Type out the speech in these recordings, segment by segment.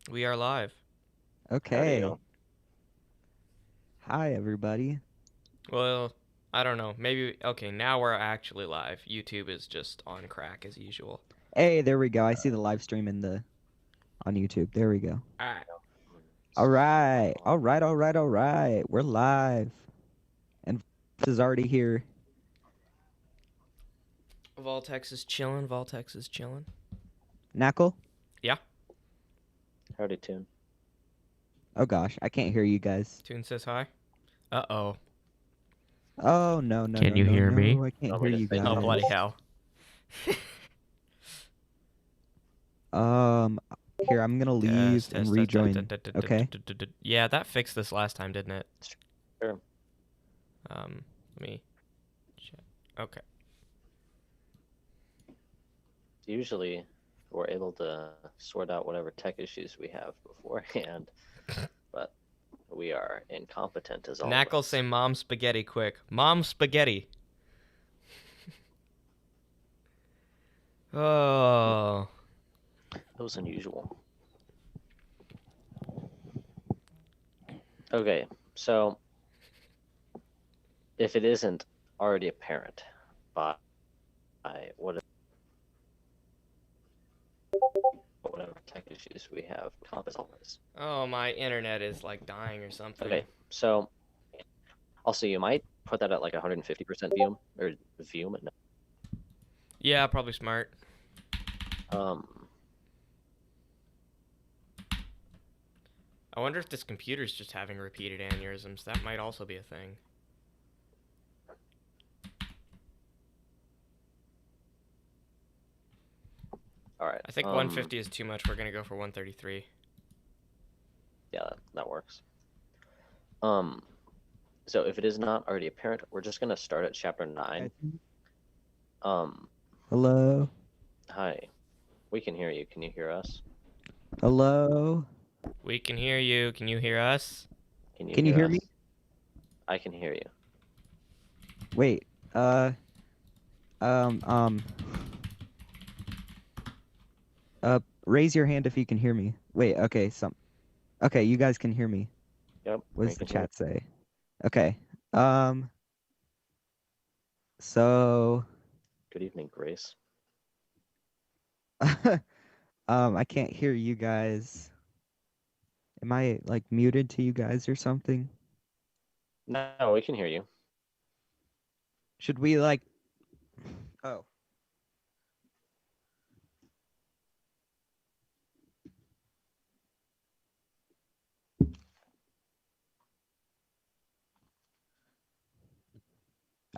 We are live. Okay. Howdy. Hi, everybody. Well, I don't know. Maybe okay, now we're actually live. YouTube is just on crack as usual. Hey, there we go. I see the live stream on YouTube. There we go. Alright. All right. All right. All right. All right. We're live. And this is already here. Voltex is chilling. Voltex is chilling. Knuckle? Yeah. Howdy, Tune. Oh gosh, I can't hear you guys. Tune says hi. Uh-oh. Oh no, no, Can no, you no, hear me? no. I can't Want hear me to you say Oh, something? bloody guys. hell. Um Here, I'm gonna leave Test, and test, test, test, rejoin. test, test, test, Okay? test, test, test. Yeah, that fixed this last time, didn't it? Sure. Let me check. Okay. Usually, we're able to sort out whatever tech issues we have beforehand, but we are incompetent as always. Knackle, say mom spaghetti quick. Mom spaghetti. Oh. That was unusual. Okay, so if it isn't already apparent by whatever tech issues we have, comp as always. Oh, my internet is like dying or something. Okay, so also you might put that at like 150% view or view. Yeah, probably smart. Um, I wonder if this computer's just having repeated aneurysms. That might also be a thing. all right. I think 150 is too much. We're going to go for 133. Yeah, that works. So if it is not already apparent, we're just gonna start at chapter 9. Um, Hello? Hi. We can hear you. Can you hear us? Hello? We can hear you. Can you hear us? Can you hear me? I can hear you. Wait. Um um Raise your hand if you can hear me. Wait, okay, Okay, you guys can hear me. Yep. What We does the can hear chat say? Okay. Um so you. Good evening, Grace. I can't hear you guys. Am I like muted to you guys or something? No, we can hear you. Should we like Oh.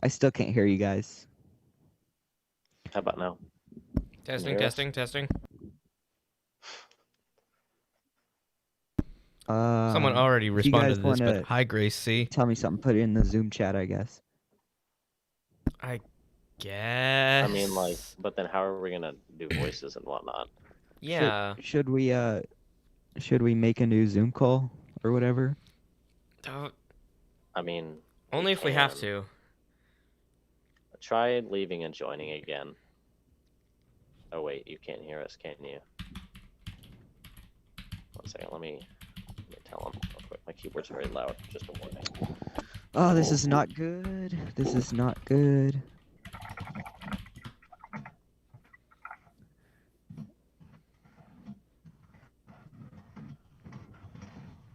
I still can't hear you guys. How about now? Testing, hear us? testing, testing. Someone Um already if you guys responded to this, want but to hi, Grace C. tell me something, put it in the Zoom chat, I guess. I guess. I mean, like, but then how are we gonna do voices and whatnot? Yeah. Should we make a new Zoom call or whatever? I mean, Only if we have to. Try leaving and joining again. Oh wait, you can't hear us, can you? 1 second, let me tell him real quick. My keyboard's very loud, just a warning. Oh, this is not good. This is not good.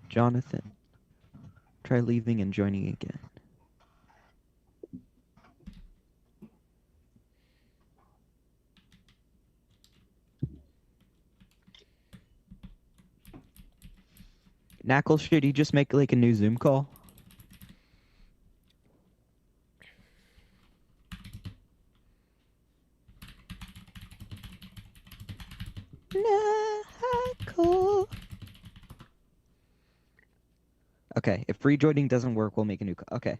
Jonathan, try leaving and joining again. Knackle, should you just make like a new Zoom call? Knuckle. Okay, if rejoining doesn't work, we'll make a new call. Okay.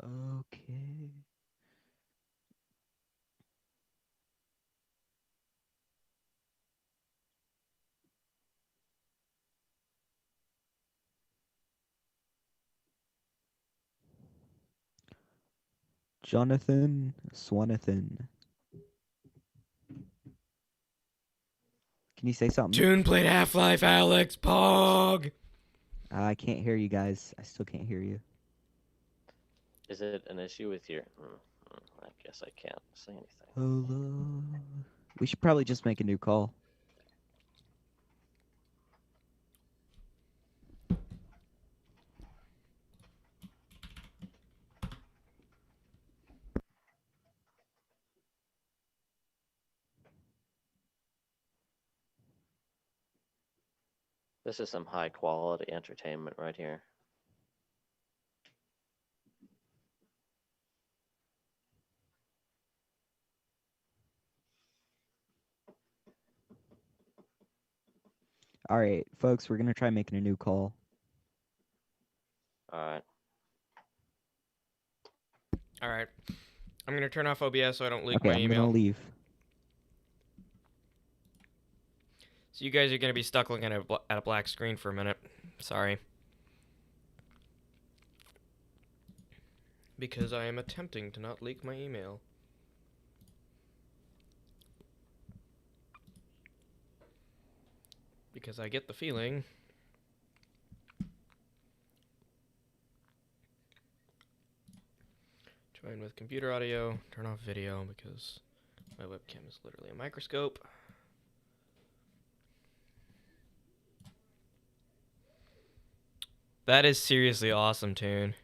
Okay. Jonathan Swanathan. Can you say something? June played Half-Life, Alex. Pog. I can't hear you guys. I still can't hear you. Is it an issue with your... I guess I can't say anything. Hello. We should probably just make a new call. This is some high quality entertainment right here. All right, folks, we're gonna try making a new call. Alright. All right. I'm going to turn off OBS so I don't leak Okay, my I'm email. gonna leave. So you guys are going to be stuck looking at a black screen for a minute. Sorry. Because I am attempting to not leak my email. Because I get the feeling join with computer audio, turn off video because my webcam is literally a microscope. That is seriously awesome, Tune.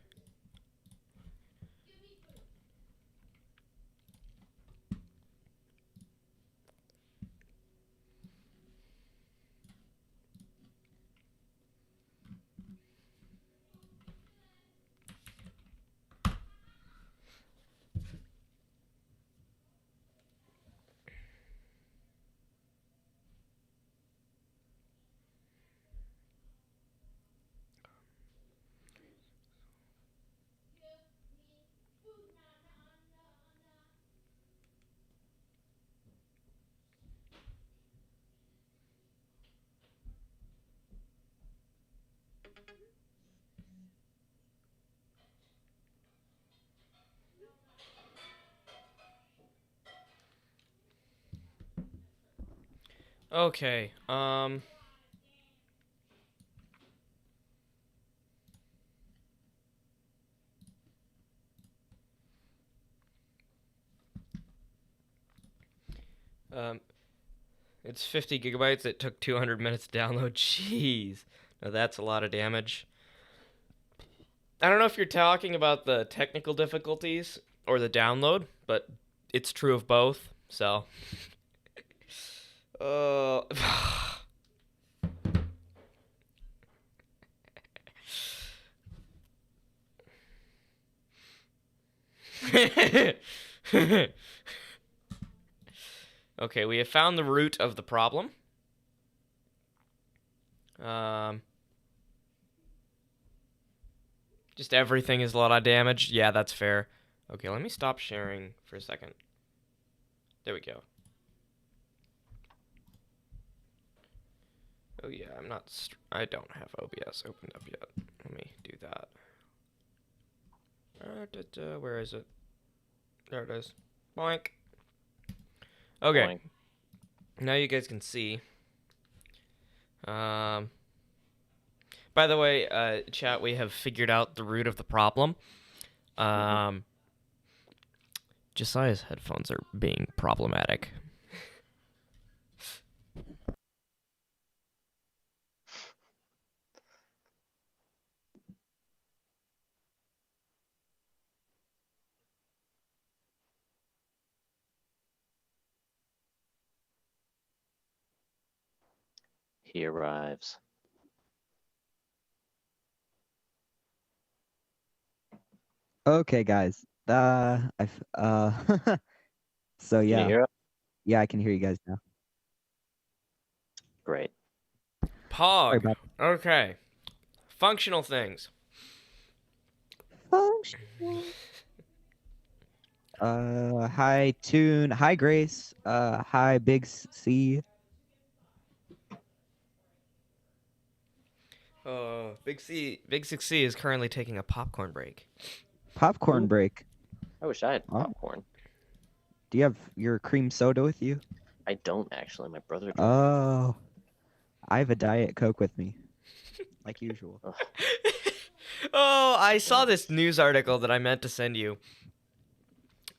Okay, it's 50 gigabytes. It took 200 minutes to download. Jeez. Now that's a lot of damage. I don't know if you're talking about the technical difficulties or the download, but it's true of both, so. Uh, okay, we have found the root of the problem. Just everything is a lot of damage. Yeah, that's fair. Okay, let me stop sharing for a second. There we go. Oh yeah, I don't have OBS opened up yet. Let me do that. Where is it? There it is. Boink. Okay. Boing. Now you guys can see. By the way, chat, we have figured out the root of the problem. Josiah's headphones are being problematic. He arrives. Okay, guys. So Can you yeah, hear it? yeah, I can hear you guys now. Great. Sorry Pog. about Okay. Functional things. functional. Hi Tune. Hi Grace. Hi Big C. Big 6C is currently taking a popcorn break. Popcorn Ooh. break. I wish I had Oh. popcorn. Do you have your cream soda with you? I don't actually. My brother drinks. Oh, I have a Diet Coke with me, like usual. Ugh, Oh, I saw this gross. news article that I meant to send you.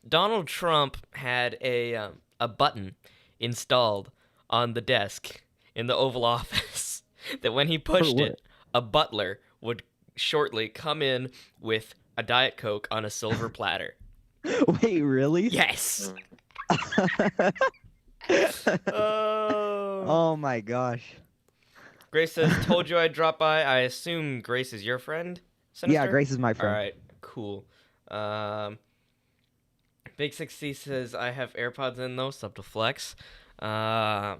Donald Trump had a button installed on the desk in the Oval Office that when he pushed what? it, a butler would shortly come in with a Diet Coke on a silver platter. Wait, really? Yes. Mm. Oh. Oh my gosh. Grace says, "Told you I'd drop by." I assume Grace is your friend, Yeah, Sinister? Grace is my All friend. right, cool. Big 60 says, "I have AirPods in though, sub to flex." Uh,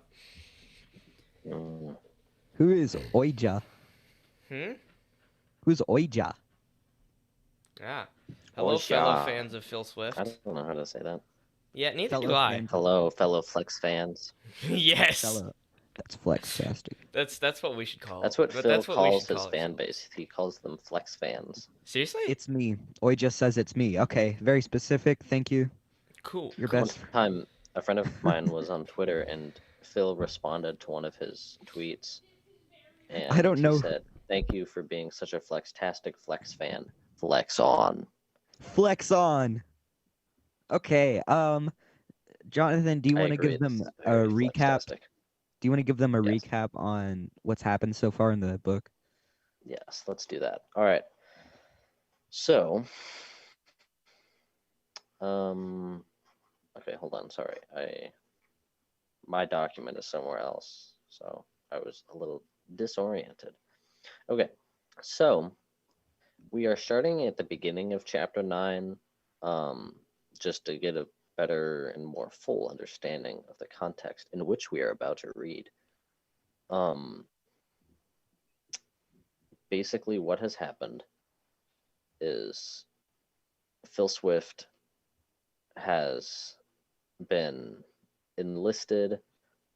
Mm. Who is Oija? hmm? Who's Oija? Yeah. Hello, Oisha. fellow fans of Phil I Swift. don't know how to say that. Yeah, neither do Fellow I. fans. Hello, fellow Flex fans. Yes. Fellow. That's flextastic. That's what we should call. That's what but Phil that's what we calls should his call fan ourselves. base. He calls them Flex fans. Seriously? It's me. Oija says it's me. Okay, very specific. Thank you. Cool. Your cool. One best. time, a friend of mine was on Twitter, and Phil responded to one of his tweets, and I don't know. he said, "Thank you for being such a flextastic Flex fan. Flex on." Flex on. Okay. Jonathan, do you I want to agree. give them It's a very recap? flextastic. Do you want to give them a Yes. recap on what's happened so far in the book? Yes, let's do that. All right. So, okay, hold on. Sorry, my document is somewhere else, so I was a little disoriented. Okay, so we are starting at the beginning of chapter 9, just to get a better and more full understanding of the context in which we are about to read. Basically, what has happened is Phil Swift has been enlisted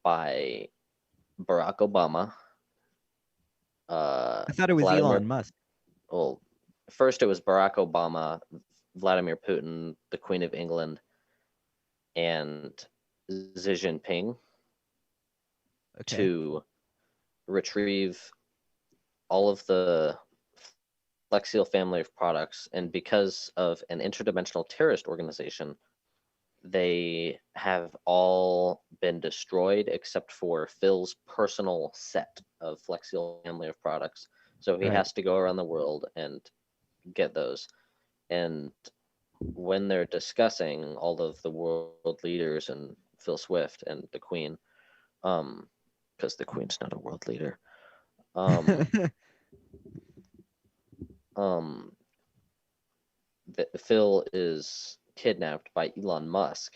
by Barack Obama. I thought it was Vladimir. Elon Musk. Well, first it was Barack Obama, Vladimir Putin, the Queen of England, and Xi Jinping Okay. to retrieve all of the Flex Seal family of products. And because of an interdimensional terrorist organization, they have all been destroyed except for Phil's personal set of Flex Seal family of products. So he Right. has to go around the world and get those. And when they're discussing, all of the world leaders and Phil Swift and the Queen, because the Queen's not a world leader, Phil is kidnapped by Elon Musk,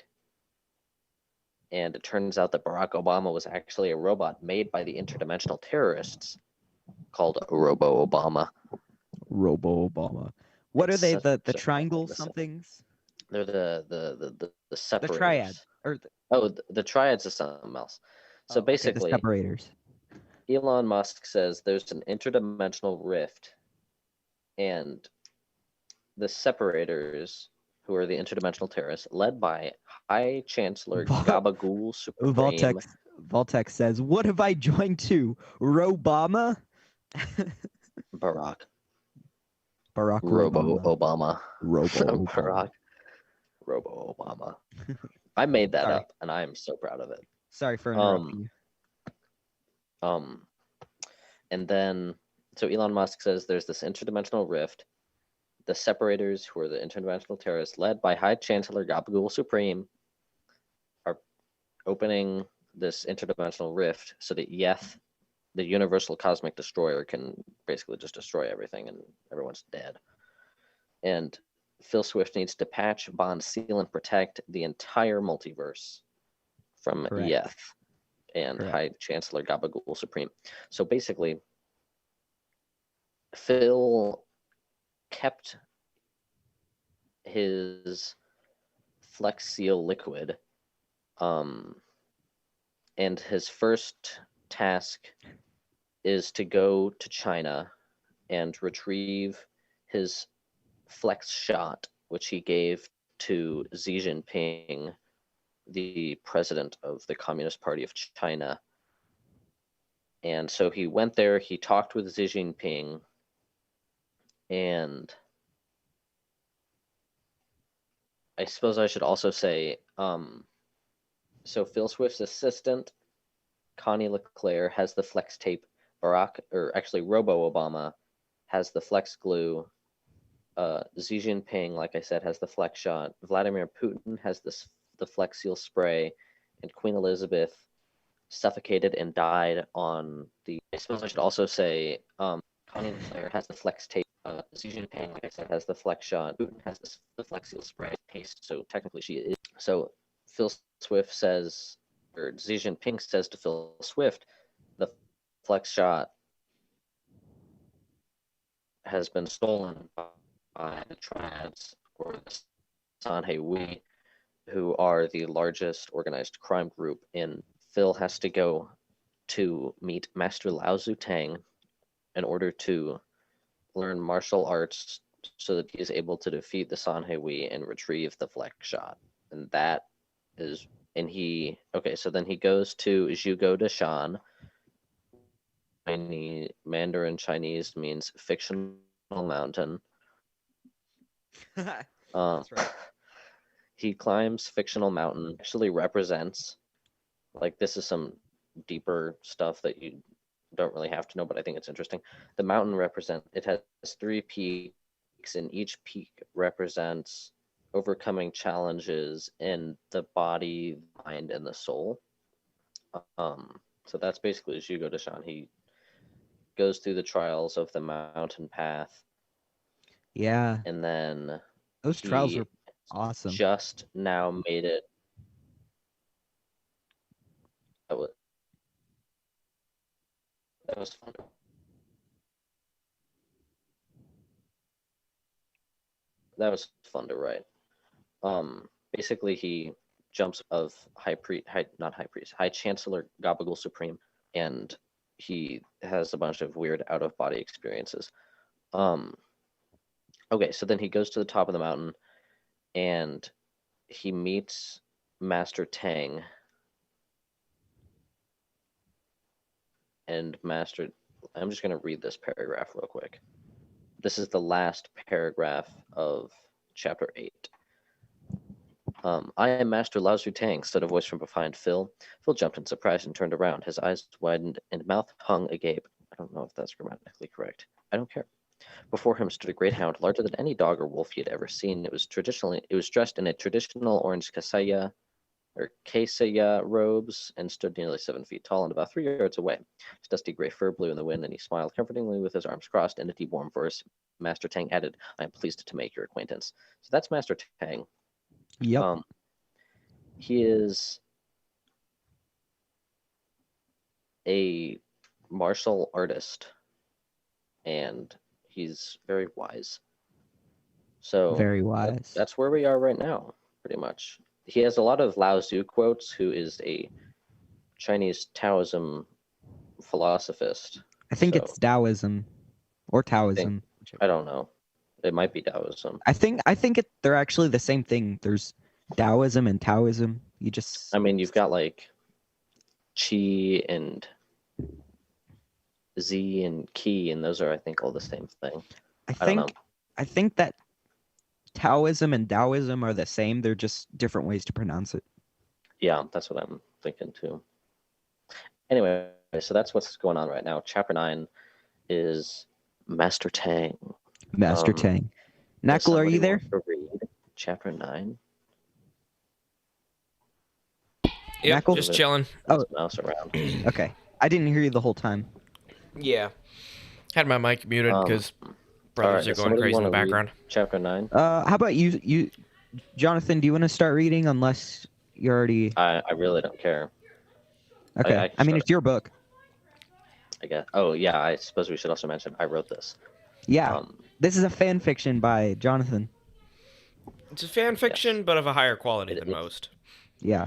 and it turns out that Barack Obama was actually a robot made by the interdimensional terrorists called Robo Obama. Robo Obama. What It's are they? such The a triangle magnificent- somethings? They're the The separators. triad. Or Oh, the triads is something else. So okay, basically, the separators. Elon Musk says there's an interdimensional rift, and the separators, who are the interdimensional terrorists, led by High Chancellor Gabagool Supreme. Voltex says, "What have I joined to? Robama?" Barack Barack Robo Obama. Obama. Robo Barack Robo Obama. I made that Sorry. up, and I am so proud of it. Sorry for interrupting you. And then, so Elon Musk says there's this interdimensional rift. The separators, who are the interdimensional terrorists, led by High Chancellor Gabagool Supreme, are opening this interdimensional rift so that Yeth, the universal cosmic destroyer, can basically just destroy everything and everyone's dead. And Phil Swift needs to patch, bond, seal, and protect the entire multiverse from Correct. Yeth and Correct. High Chancellor Gabagool Supreme. So basically, Phil kept his Flex Seal liquid, and his first task is to go to China and retrieve his Flex shot, which he gave to Xi Jinping, the president of the Communist Party of China. And so he went there, he talked with Xi Jinping, and I suppose I should also say, so Phil Swift's assistant, Connie LeClaire, has the flex tape. Robo Obama has the flex glue. Xi Jinping, like I said, has the flex shot. Vladimir Putin has the flex seal spray, and Queen Elizabeth suffocated and died on the. I suppose I should also say, Connie LeClaire has the flex tape. Xi Jinping, like I said, has the flex shot. Putin has the flex seal spray paste. So technically, she is. So Phil Swift says, or Xi Jinping says to Phil Swift, the flex shot has been stolen by the Triads or the Sanhui, who are the largest organized crime group in. Phil has to go to meet Master Lao Zutang in order to learn martial arts so that he is able to defeat the Sanhui and retrieve the flex shot. And that is, and he, okay, so then he goes to Zhugo Dashan. Mandarin Chinese means fictional mountain. That's right. He climbs fictional mountain, actually represents, like, this is some deeper stuff that you don't really have to know, but I think it's interesting. The mountain it has 3 peaks, and each peak represents overcoming challenges in the body, mind, and the soul. So that's basically Zhugo Dashan. He goes through the trials of the mountain path, Yeah, and then those trials he were awesome. just now made it. That was fun. That was fun to write. Basically, he jumps of High Chancellor Gabagool Supreme, and he has a bunch of weird out-of-body experiences. Okay, so then he goes to the top of the mountain, and he meets Master Tang. And I'm just going to read this paragraph real quick. This is the last paragraph of chapter 8. I am Master Lao Zutang, said a voice from behind Phil. Phil jumped in surprise and turned around. His eyes widened and mouth hung agape. I don't know if that's grammatically correct. I don't care. Before him stood a great hound, larger than any dog or wolf he had ever seen. It was dressed in a traditional orange kasaya robes and stood nearly 7 feet tall and about 3 yards away. His dusty gray fur blew in the wind, and he smiled comfortingly with his arms crossed. In a deep, warm voice, Master Tang added, "I am pleased to make your acquaintance." So that's Master Tang. Yep. He is a martial artist, and he's very wise. So Very wise. That's where we are right now, pretty much. He has a lot of Lao Tzu quotes, who is a Chinese Taoism philosophist. I think it's Taoism or Taoism. I don't know. It might be Taoism. I think they're actually the same thing. There's Taoism and Taoism. I mean, you've got like Qi and Z and Qi, and those are, I think, all the same thing. I think that Taoism and Taoism are the same. They're just different ways to pronounce it. Yeah, that's what I'm thinking too. Anyway, so that's what's going on right now. Chapter 9 is Master Tang. Master Tang. Knuckle, are you there? Read chapter 9. Yep, Knuckle? just chilling. Oh, Mouse around. Okay. I didn't hear you the whole time. Yeah. Had my mic muted because brothers are going somebody crazy in the wanna read background. Chapter 9. How about you, Jonathan? Do you want to start reading? Unless you already. I really don't care. Okay. I mean, it's your book. I guess. Oh yeah, I suppose we should also mention I wrote this. Yeah. This is a fan fiction by Jonathan. It's a fan fiction, Yes. but of a higher quality than most. Yeah.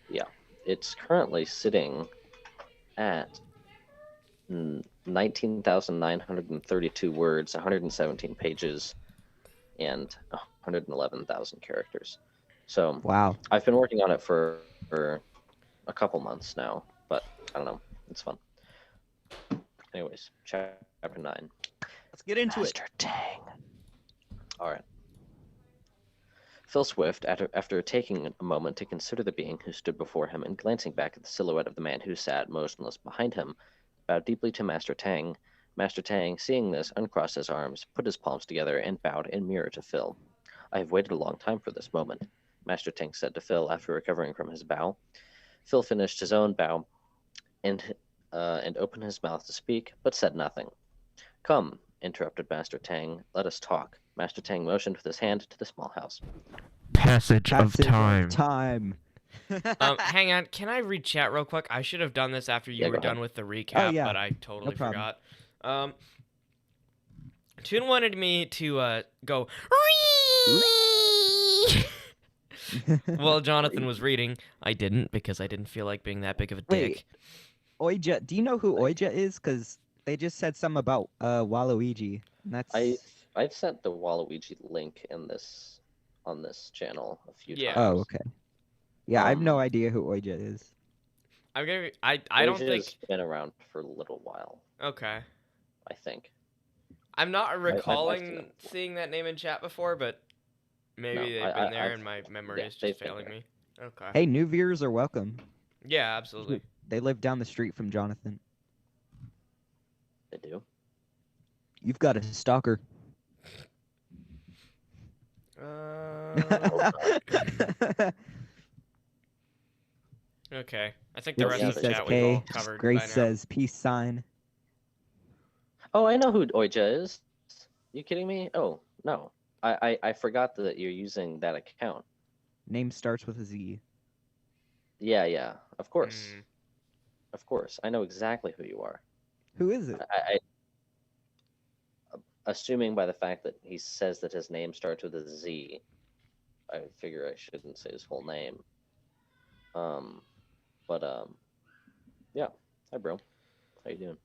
Yeah, it's currently sitting at 19,932 words, 117 pages, and 111,000 characters. So Wow. I've been working on it for a couple months now, but I don't know. It's fun. Anyways, chapter 9. Let's get into Master Tang. All right. Phil Swift, after taking a moment to consider the being who stood before him and glancing back at the silhouette of the man who sat motionless behind him, bowed deeply to Master Tang. Master Tang, seeing this, uncrossed his arms, put his palms together, and bowed in mirror to Phil. I have waited a long time for this moment, Master Tang said to Phil after recovering from his bow. Phil finished his own bow and opened his mouth to speak, but said nothing. Come, interrupted Master Tang, let us talk. Master Tang motioned with his hand to the small house. Passage of time. Time. Hang on. Can I read chat real quick? I should have done this after you Yeah, were go ahead. done with the recap, yeah. but I totally problem. forgot. Toon wanted me to go. Well, Jonathan was reading. I didn't because I didn't feel like being that big of a dick. Wait. Oija, do you know who Oija is? Because they just said something about Waluigi. And that's I've sent the Waluigi link on this channel a few Yeah. times. Oh, okay. Yeah, I have no idea who Oija is. I'm gonna. I don't think. Ouija's been around for a little while, Okay. I think. I'm not seen recalling it before. seeing that name in chat before, but maybe No, they've been there I've- and my memory yeah, is they've just been failing there. me. Okay. Hey, new viewers are welcome. Yeah, absolutely. They live down the street from Jonathan. They do. You've got a stalker. Okay. I think the rest yeah, of the says chat we've all K. covered Grace by now. says peace sign. Oh, I know who Oija is. You kidding me? Oh, no. I forgot that you're using that account. Name starts with a Z. Yeah. Of course. Mm. Of course. I know exactly who you are. Who is it? I assuming by the fact that he says that his name starts with a Z, I figure I shouldn't say his full name. Yeah. Hi, bro. How you doing?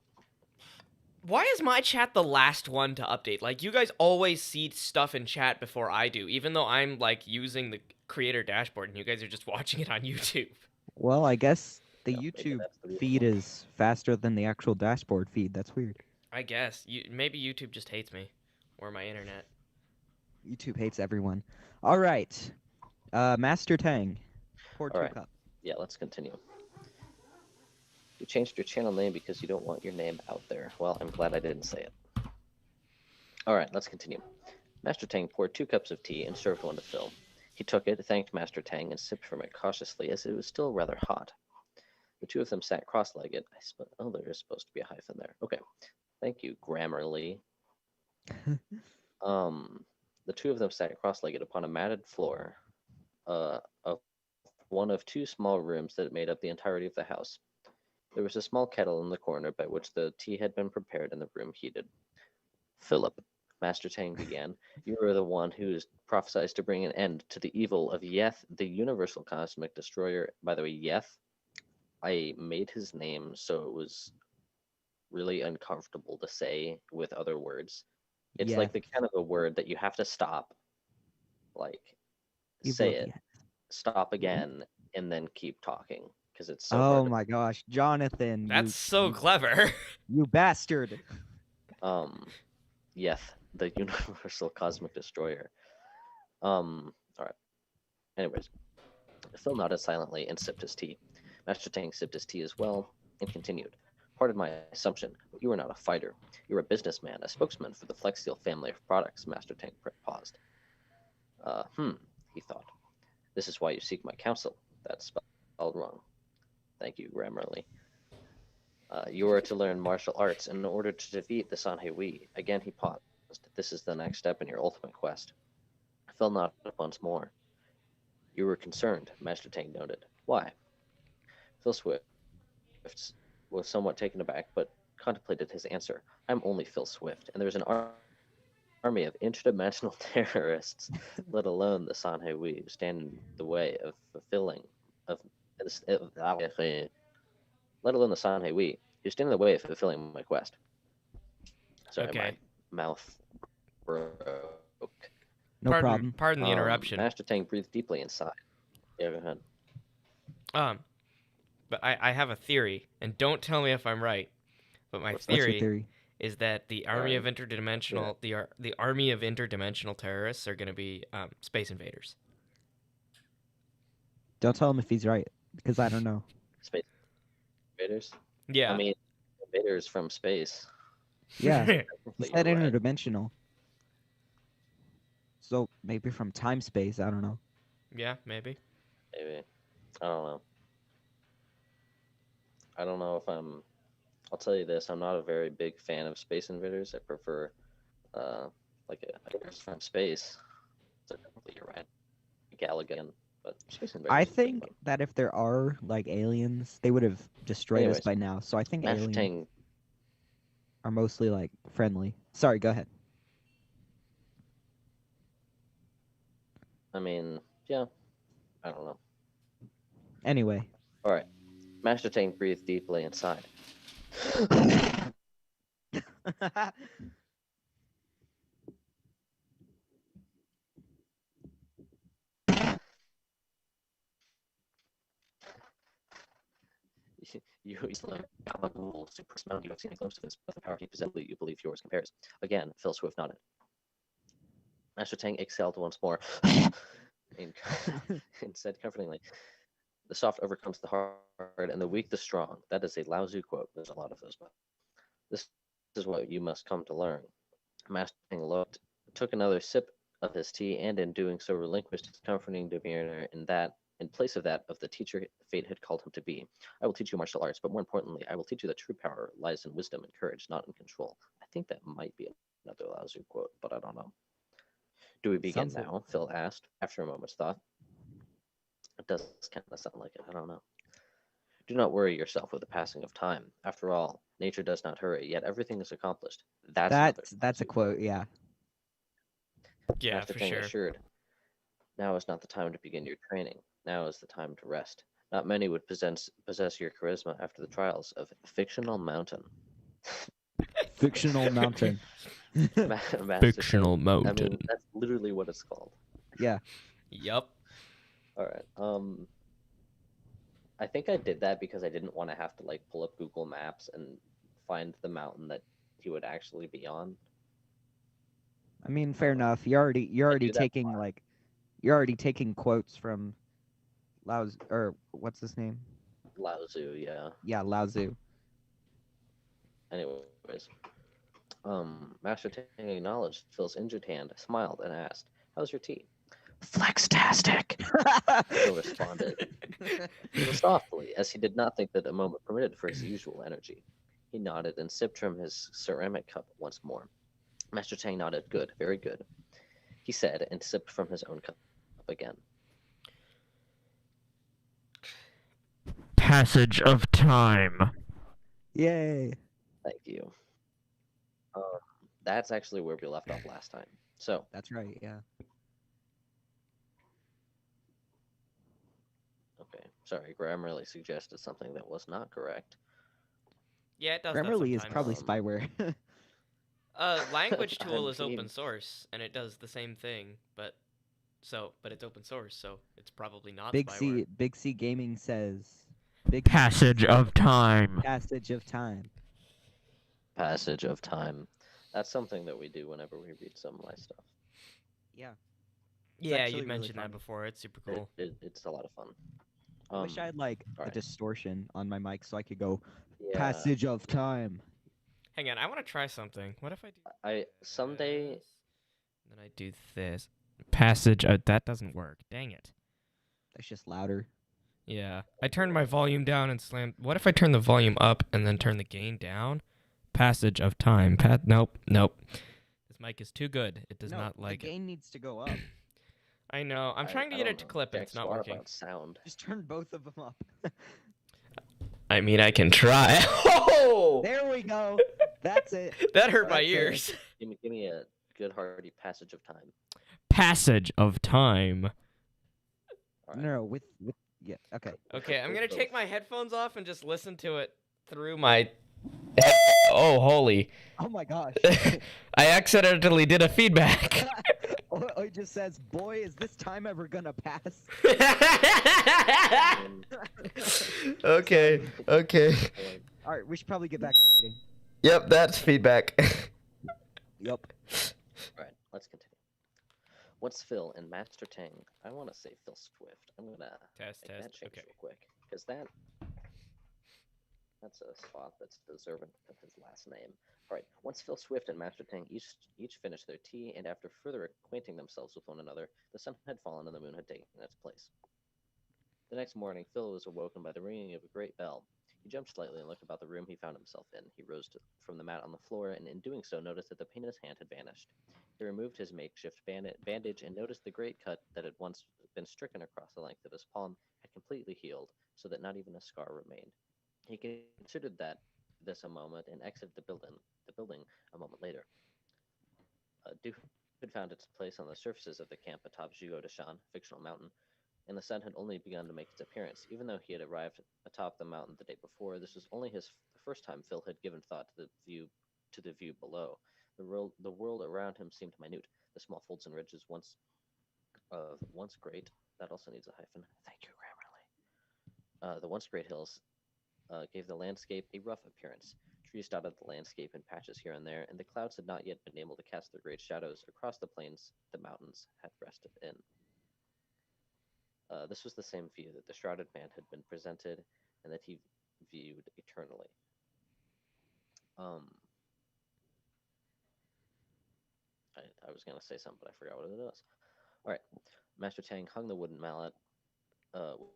Why is my chat the last one to update? Like, you guys always see stuff in chat before I do, even though I'm, like, using the creator dashboard and you guys are just watching it on YouTube. Well, I guess the Yeah, maybe YouTube that's the reason feed why. is faster than the actual dashboard feed. That's weird. I guess. Maybe YouTube just hates me. Or my internet. YouTube hates everyone. All right. Master Tang. Pour All 2 right. cups. Yeah, let's continue. You changed your channel name because you don't want your name out there. Well, I'm glad I didn't say it. All right, let's continue. Master Tang poured 2 cups of tea and served one to Phil. He took it, thanked Master Tang, and sipped from it cautiously as it was still rather hot. The two of them sat cross-legged. Oh, there is supposed to be a hyphen there. Okay. Thank you, Grammarly. The two of them sat cross-legged upon a matted floor of one of 2 small rooms that made up the entirety of the house. There was a small kettle in the corner by which the tea had been prepared and the room heated. Philip, Master Tang began, you are the one who is prophesied to bring an end to the evil of Yeth, the universal cosmic destroyer. By the way, Yeth, I made his name so it was really uncomfortable to say with other words. It's like the kind of a word that you have to stop, like, say it, stop again, and then keep talking, because it's so hard. Oh my gosh, Jonathan. That's so clever. You bastard. Yeth, the universal cosmic destroyer. All right. Anyways, Phil nodded silently and sipped his tea. Master Tang sipped his tea as well and continued. Pardon my assumption, but you are not a fighter. You are a businessman, a spokesman for the Flexsteel family of products. Master Tang paused. He thought. This is why you seek my counsel. That's spelled wrong. Thank you, Grammarly. You are to learn martial arts in order to defeat the Sanhei. Again, he paused. This is the next step in your ultimate quest. Phil nodded once more. You were concerned, Master Tang noted. Why? Phil Swift was somewhat taken aback, but contemplated his answer. I'm only Phil Swift, and there's an army of interdimensional terrorists, let alone the Sanhei who stand in the way of fulfilling let alone the Sanhei who stand in the way of fulfilling my quest. Sorry, Okay. my mouth broke. No problem. Pardon the interruption. Master Tank breathed deeply inside. Yeah, go ahead. But I have a theory, and don't tell me if I'm right. But my What's that? What's your theory theory? is that the army of Alright. interdimensional the army of interdimensional terrorists are going to be space invaders. Don't tell him if he's right, because I don't know. Space invaders? Yeah. I mean, invaders from space. Yeah, he But said you're right. interdimensional. So maybe from time space, I don't know. yeah, maybe. Maybe. I don't know. I don't know if I'm. I'll tell you this: I'm not a very big fan of space invaders. I prefer, like invaders from space. So definitely, you're right. Galagan, but space invaders. I is pretty think fun. that if there are like aliens, they would have destroyed us Anyways, by now. So I think Master aliens Tang. are mostly like friendly. Sorry, go ahead. I mean, yeah. I don't know. Anyway, All right. Master Tang breathed deeply inside. You like super smell. You have seen a glimpse of his, but the power he possesses, you believe yours compares. Again, Phil Swift nodded. Master Tang exhaled once more and, and said comfortingly, "The soft overcomes the hard, and the weak the strong." That is a Lao Tzu quote. There's a lot of those, but this is what you must come to learn. Master Tang looked, took another sip of his tea, and in doing so relinquished his comforting demeanor in place of that of the teacher fate had called him to be. "I will teach you martial arts, but more importantly, I will teach you that true power lies in wisdom and courage, not in control." I think that might be another Lao Tzu quote, but I don't know. "Do we begin Sounds like- now?" Phil asked, after a moment's thought. It does kind of sound like it. I don't know. "Do not worry yourself with the passing of time. After all, nature does not hurry, yet everything is accomplished." that's a quote. Yeah. Yeah, Master for Tang sure. assured, "Now is not the time to begin your training. Now is the time to rest. Not many would possess your charisma after the trials of Fictional Mountain." Fictional mountain. Master Fictional Tang, I mountain. mean, that's literally what it's called. Yeah. Yup. All right. I think I did that because I didn't want to have to like pull up Google Maps and find the mountain that he would actually be on. I mean, fair enough. You're already do that taking like, you're already taking quotes from Lao or what's his name? Lao Tzu, yeah. Yeah, Lao Tzu. Anyways, Master Tang acknowledged Phil's injured hand, smiled, and asked, "How's your tea?" "Flextastic," Phil responded, softly, as he did not think that a moment permitted for his usual energy. He nodded and sipped from his ceramic cup once more. Master Tang nodded. "Good, very good," he said, and sipped from his own cup again. Passage of time. Yay. Thank you. That's actually where we left off last time. So, That's right. Yeah. okay, sorry, Grammarly suggested something that was not correct. Yeah, it does that Grammarly is sometimes. probably Um, spyware. Language tool is Can you- open source, and it does the same thing, but it's open source, so it's probably not spyware. Big C Gaming says Passage of time. passage of time. Passage of time. That's something that we do whenever we read some of my stuff. Yeah. Yeah, actually you'd really mentioned fun. that before. It's super cool. It's a lot of fun. I wish I had like a alright. distortion on my mic so I could go Yeah, passage of time. Hang on, I want to try something. What if I do I someday this, and then I do this? Passage. That doesn't work. Dang it. That's just louder. Yeah, I turned my volume down and slammed. What if I turn the volume up and then turn the gain down? Passage of time. Nope. This mic is too good. It does no, not like the it. gain needs to go up. I know. I'm trying to get don't it to know clip, and jack it's not squat working. about sound. Just turn both of them up. I mean, I can try. Oh! There we go. That's it. That hurt my That's it. ears. Give me a good hearty passage of time. Passage of time. All right. No, with yeah. Okay. Okay, I'm With gonna take both. my headphones off and just listen to it through my headphones. Oh, holy. Oh my gosh. I accidentally did a feedback. Oh, it just says, boy, is this time ever gonna pass? Okay, okay. Alright, we should probably get back to reading. Yep, that's feedback. Yup. Alright, let's continue. What's Phil and Master Tang? I want to say Phil Swift. I'm gonna Test, make that test. change Okay. real quick because that's a spot that's deserving of his last name. Alright, once Phil Swift and Master Tang each finished their tea, and after further acquainting themselves with one another, the sun had fallen and the moon had taken its place. The next morning, Phil was awoken by the ringing of a great bell. He jumped slightly and looked about the room he found himself in. He rose from the mat on the floor, and in doing so noticed that the pain in his hand had vanished. He removed his makeshift bandage and noticed the great cut that had once been stricken across the length of his palm had completely healed, so that not even a scar remained. He considered this a moment and exited the building a moment later. Dew had found its place on the surfaces of the camp atop Jigo de Shan, fictional mountain, and the sun had only begun to make its appearance. Even though he had arrived atop the mountain the day before, this was only the first time Phil had given thought to the view below. The world around him seemed minute. The small folds and ridges once great. That also needs a hyphen. Thank you, Grammarly. The once great hills gave the landscape a rough appearance. Trees dotted the landscape in patches here and there, and the clouds had not yet been able to cast their great shadows across the plains the mountains had rested in. This was the same view that the shrouded man had been presented, and that he viewed eternally. I was going to say something, but I forgot what it was. All right. Master Tang hung the wooden mallet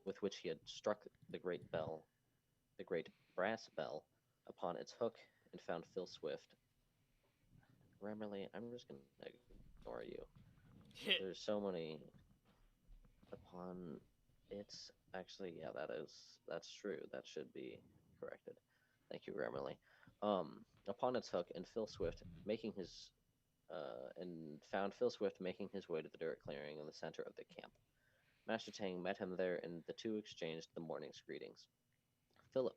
with which he had struck the great brass bell, upon its hook and found Phil Swift. Grammarly, I'm just going to ignore you. There's so many. Upon its. Actually, yeah, that's true. That should be corrected. Thank you, Grammarly. Upon its hook, and Phil Swift making his found Phil Swift making his way to the dirt clearing in the center of the camp. Master Tang met him there, and the two exchanged the morning's greetings. Philip,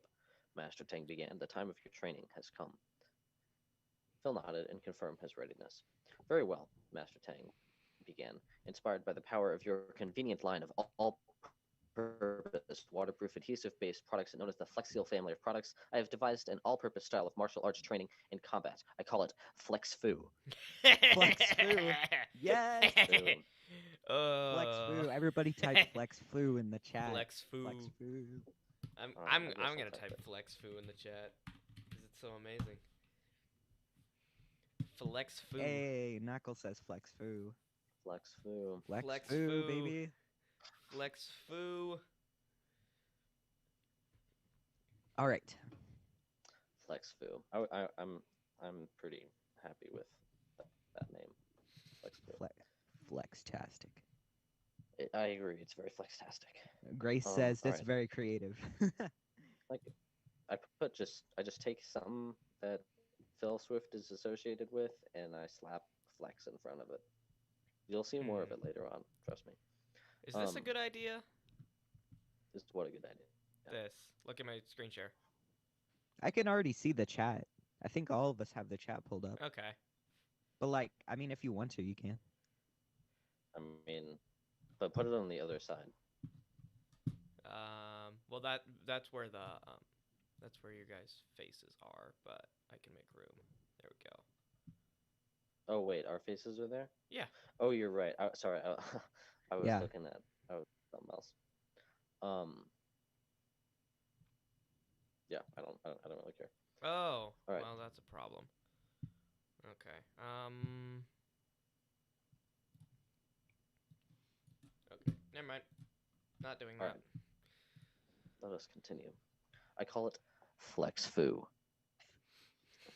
Master Tang began, the time of your training has come. Phil nodded and confirmed his readiness. Very well, Master Tang began. Inspired by the power of your convenient line of all-purpose waterproof adhesive-based products known as the Flexiel family of products, I have devised an all-purpose style of martial arts training in combat. I call it Flex Fu. Flex Fu. Yes. Boom. Flex Fu. Everybody type Flex Fu in the chat. Flex Fu. Flex Fu. I'm I guess I'll gonna type type it. Flex Fu in the chat because it's so amazing. Flex Fu. Hey, Knuckle says Flex Fu. Flex Fu. Flex Fu. Fu, baby. Flex Fu. All right. Flex Fu. I'm pretty happy with that name. Flex Fu. Flextastic. I agree. It's very flextastic. Grace says that's alright. very creative. Like, I just take something that Phil Swift is associated with, and I slap flex in front of it. You'll see more of it later on. Trust me. Is this a good idea? This is what a good idea. Yeah. This. Look at my screen share. I can already see the chat. I think all of us have the chat pulled up. Okay. But like, I mean, if you want to, you can. I mean, but put it on the other side. Well, that's where your guys' faces are, but I can make room. There we go. Oh wait, our faces are there? Yeah. Oh, you're right. Sorry, I was Yeah. looking at something else. Yeah, I don't really care. Oh. Alright. Well, that's a problem. Okay. Okay. Never mind. Not doing that. Alright. Let us continue. I call it Flex Fu.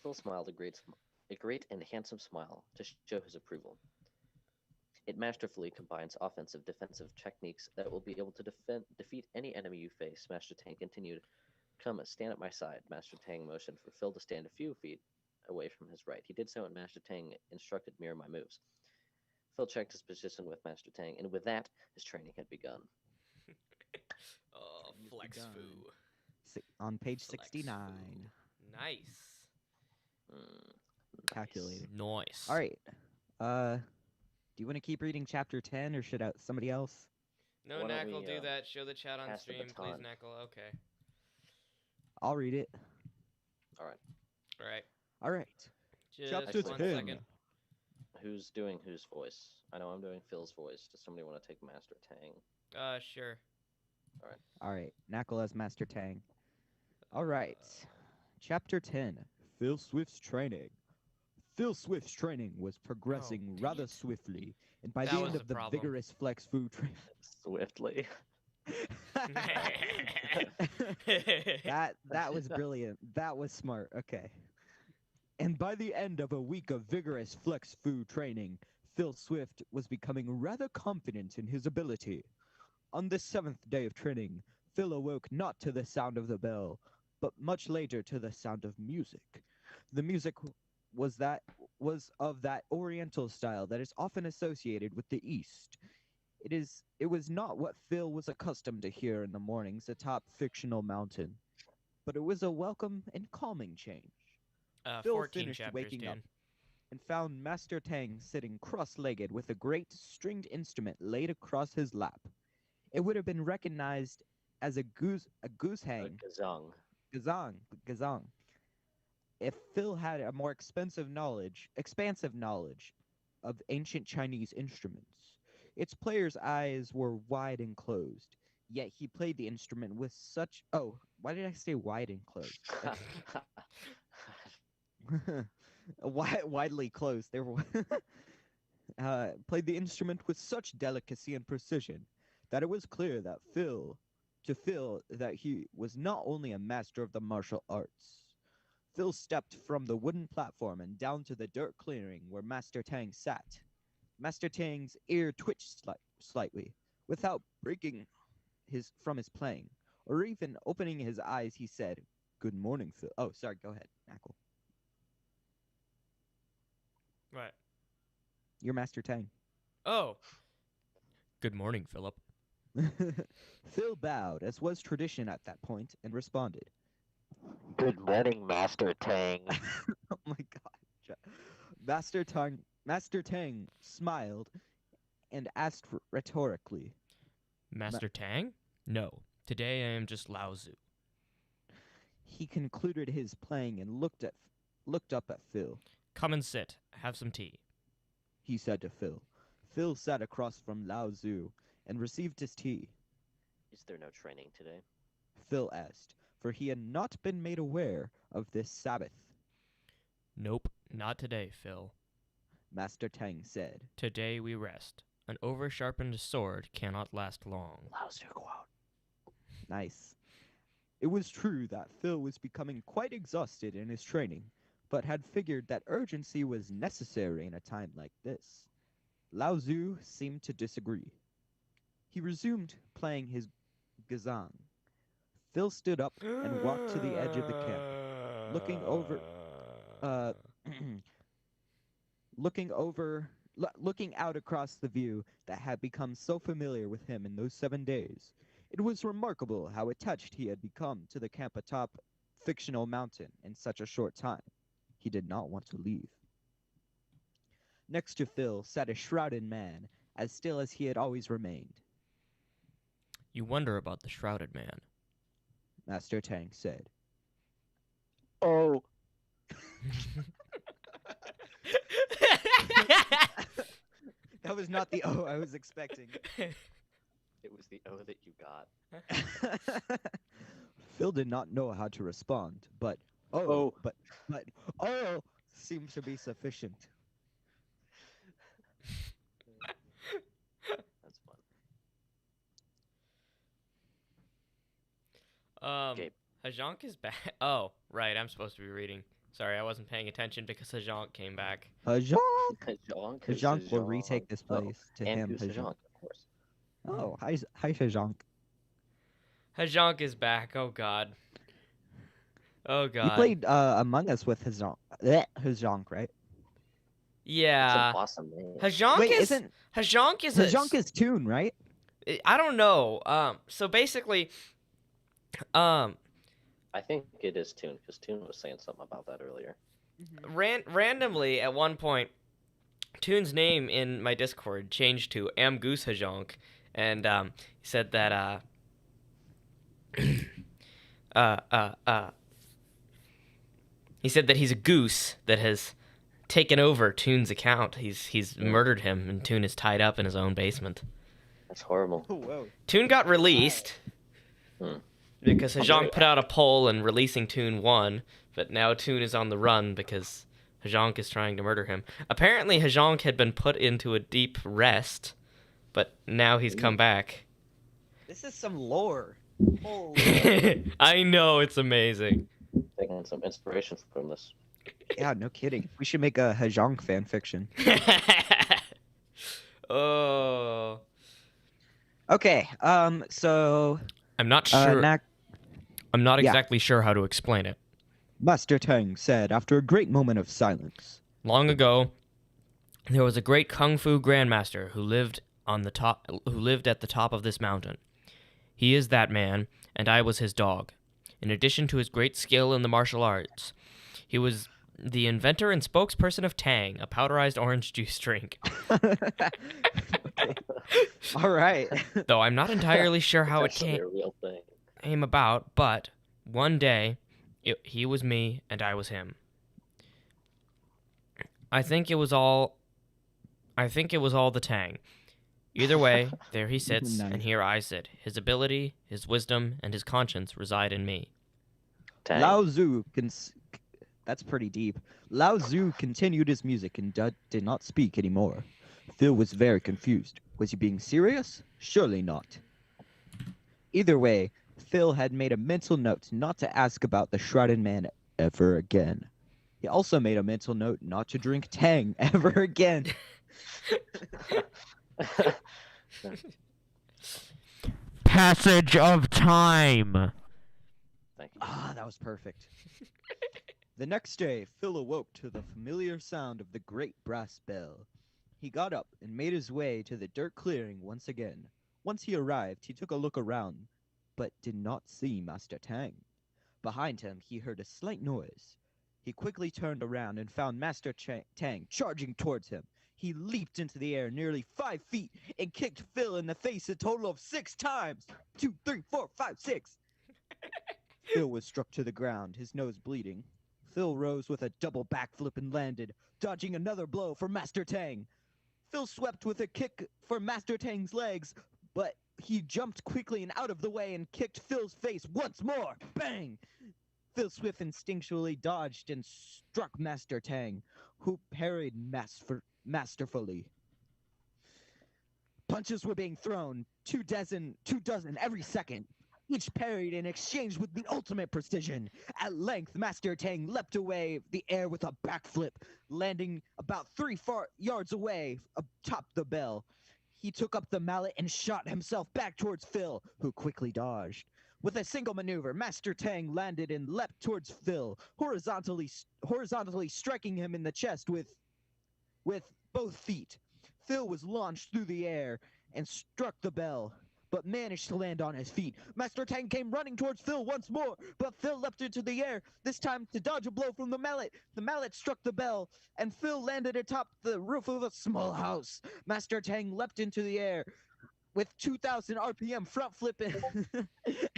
Phil smiled a great and handsome smile to show his approval. It masterfully combines offensive defensive techniques that will be able to defeat any enemy you face. Master Tang continued. Come, stand at my side. Master Tang motioned for Phil to stand a few feet away from his right. He did so, and Master Tang instructed mirror my moves. Phil checked his position with Master Tang, and with that, his training had begun. Oh, Flex Fu. On page Flex 69. Fu. Nice. Nice. Calculated. Nice. All right. Do you want to keep reading chapter 10, or should somebody else? No, Why don't Knackle, we, do that. Show the chat on pass the stream, please, baton? Knackle. Okay. I'll read it. All right. All right. All right. Just Chapter one 10. second. Who's doing whose voice? I know I'm doing Phil's voice. Does somebody want to take Master Tang? Sure. All right. Knackle as Master Tang. All right. Chapter 10. Phil Swift's training. Phil Swift's training was progressing dang rather it. swiftly, and by That the was end the of the problem. vigorous flex food training. Swiftly. That was brilliant. That was smart. Okay. And by the end of a week of vigorous flex food training, Phil Swift was becoming rather confident in his ability. On the 7th day of training, Phil awoke not to the sound of the bell, but much later to the sound of music. The music was of that oriental style that is often associated with the East. It was not what Phil was accustomed to hear in the mornings atop fictional mountain, but it was a welcome and calming change. Phil 14 finished chapters, waking up dude. and found Master Tang sitting cross-legged with a great stringed instrument laid across his lap. It would have been recognized as a goose hang, Gazong. gazong, if Phil had a more expansive knowledge of ancient Chinese instruments. Its player's eyes were wide and closed, yet he played the instrument with such... Oh, why did I say wide and closed? Widely closed. They were played the instrument with such delicacy and precision that it was clear that Phil that he was not only a master of the martial arts. Phil stepped from the wooden platform and down to the dirt clearing where Master Tang sat. Master Tang's ear twitched slightly. Without breaking from his playing, or even opening his eyes, he said, "Good morning, Phil." Oh, sorry, go ahead, Knackle. What? You're Master Tang. Oh. Good morning, Philip. Phil bowed, as was tradition at that point, and responded. Good morning, Master Tang. Oh my god. Master Tang smiled and asked rhetorically. Master Tang? No. Today I am just Lao Tzu. He concluded his playing and looked up at Phil. Come and sit. Have some tea. He said to Phil. Phil sat across from Lao Tzu and received his tea. Is there no training today? Phil asked, for he had not been made aware of this Sabbath. Nope, not today, Phil. Master Tang said. Today we rest. An over-sharpened sword cannot last long. Lao Tzu quote. Nice. It was true that Phil was becoming quite exhausted in his training, but had figured that urgency was necessary in a time like this. Lao Tzu seemed to disagree. He resumed playing his gazang. Phil stood up and walked to the edge of the camp, looking out across the view that had become so familiar with him in those 7 days. It was remarkable how attached he had become to the camp atop fictional mountain in such a short time. He did not want to leave. Next to Phil sat a shrouded man, as still as he had always remained. You wonder about the shrouded man. Master Tang said. Oh. That was not the O I was expecting. It was the O that you got. Phil did not know how to respond, but but seemed to be sufficient. That's fun. Gabe. Hajonk is back. Oh, right. I'm supposed to be reading. Sorry, I wasn't paying attention because Hajonk came back. Hajonk! Hajonk Hajonk will retake this place to and him. who's Hajonk, of course. Oh, hi Hajonk. Hajonk is back. Oh god. Oh god. You played Among Us with Hajonk, right? Yeah. That's an awesome name. Hajonk Wait, is isn't Hajonk is Hajonk is Toon, right? I don't know. So basically, I think it is Toon, because Toon was saying something about that earlier. randomly at one point, Toon's name in my Discord changed to Am Goose Hajonk, and he said that he said that he's a goose that has taken over Toon's account. He's murdered him, and Toon is tied up in his own basement. That's horrible. Oh, whoa. Toon got released Hmm. because Hajonk put out a poll and releasing Toon won, but now Toon is on the run because Hajonk is trying to murder him. Apparently, Hajonk had been put into a deep rest, but now he's come back. This is some lore. Holy. I know, it's amazing. Taking some inspiration from this. Yeah, no kidding. We should make a Hajonk fan fiction. Oh. Okay, so I'm not sure. I'm not yeah. exactly sure how to explain it. Master Tang said after a great moment of silence. Long ago, there was a great kung fu grandmaster who lived at the top of this mountain. He is that man, and I was his dog. In addition to his great skill in the martial arts, he was the inventor and spokesperson of Tang, a powderized orange juice drink. Okay. All right. Though I'm not entirely sure how it It's actually a real thing. came about, but one day, he was me and I was him. I think it was all the Tang. Either way, there he sits, Nice. and here I sit. His ability, his wisdom, and his conscience reside in me. Dang. Lao Tzu that's pretty deep. Lao Tzu continued his music and did not speak anymore. Phil was very confused. Was he being serious? Surely not. Either way, Phil had made a mental note not to ask about the Shrouded Man ever again. He also made a mental note not to drink Tang ever again. Passage of time. Thank you. Ah, that was perfect. The next day, Phil awoke to the familiar sound of the great brass bell. He got up and made his way to the dirt clearing once again. Once he arrived, he took a look around, but did not see Master Tang. Behind him, he heard a slight noise. He quickly turned around and found Master Tang charging towards him. He leaped into the air nearly 5 feet and kicked Phil in the face a total of 6 times. 2, 3, 4, 5, 6. Phil was struck to the ground, his nose bleeding. Phil rose with a double backflip and landed, dodging another blow for Master Tang. Phil swept with a kick for Master Tang's legs, but he jumped quickly and out of the way and kicked Phil's face once more. Bang! Phil Swift instinctually dodged and struck Master Tang, who parried masterfully. Punches were being thrown, 2 dozen every second, each parried and exchanged with the ultimate precision. At length, Master Tang leapt away the air with a backflip, landing about 3 yards away atop the bell. He took up the mallet and shot himself back towards Phil, who quickly dodged. With a single maneuver, Master Tang landed and leapt towards Phil, horizontally striking him in the chest with both feet. Phil was launched through the air and struck the bell, but managed to land on his feet. Master Tang came running towards Phil once more, but Phil leapt into the air, this time to dodge a blow from the mallet. The mallet struck the bell, and Phil landed atop the roof of a small house. Master Tang leapt into the air with 2,000 RPM front flip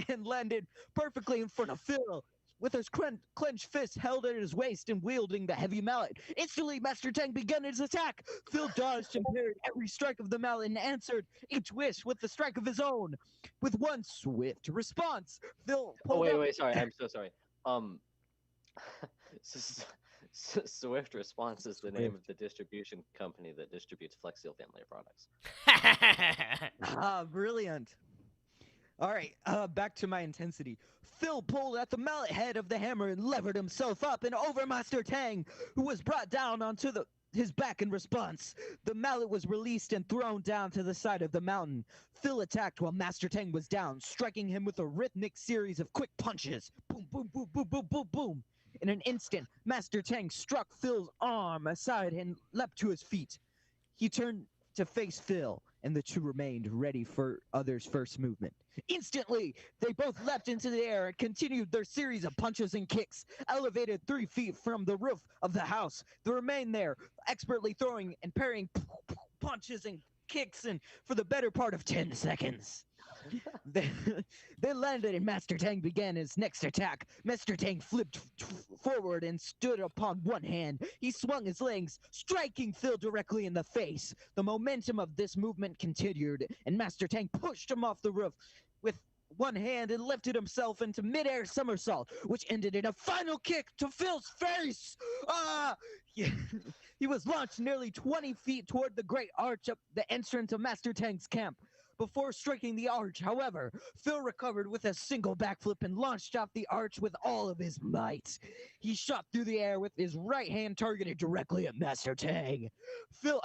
and landed perfectly in front of Phil. With his clenched fist held at his waist and wielding the heavy mallet. Instantly, Master Tang began his attack. Phil dodged and parried every strike of the mallet and answered each wish with the strike of his own. With one swift response, Phil pulled up... Wait, sorry. I'm so sorry. Swift Response is the name of the distribution company that distributes Flex Seal family of products. Ah, brilliant. All right, back to my intensity. Phil pulled at the mallet head of the hammer and levered himself up and over Master Tang, who was brought down onto his back in response. The mallet was released and thrown down to the side of the mountain. Phil attacked while Master Tang was down, striking him with a rhythmic series of quick punches. Boom, boom, boom, boom, boom, boom, boom. In an instant, Master Tang struck Phil's arm aside and leapt to his feet. He turned to face Phil. and the two remained ready for others' first movement. Instantly, they both leapt into the air and continued their series of punches and kicks, elevated 3 feet from the roof of the house. They remained there, expertly throwing and parrying punches and kicks and for the better part of 10 seconds. They landed and Master Tang began his next attack. Master Tang flipped forward and stood upon one hand. He swung his legs, striking Phil directly in the face. The momentum of this movement continued, and Master Tang pushed him off the roof with one hand and lifted himself into midair somersault, which ended in a final kick to Phil's face. He was launched nearly 20 feet toward the great arch up the entrance of Master Tang's camp. Before striking the arch, however, Phil recovered with a single backflip and launched off the arch with all of his might. He shot through the air with his right hand targeted directly at Master Tang. Phil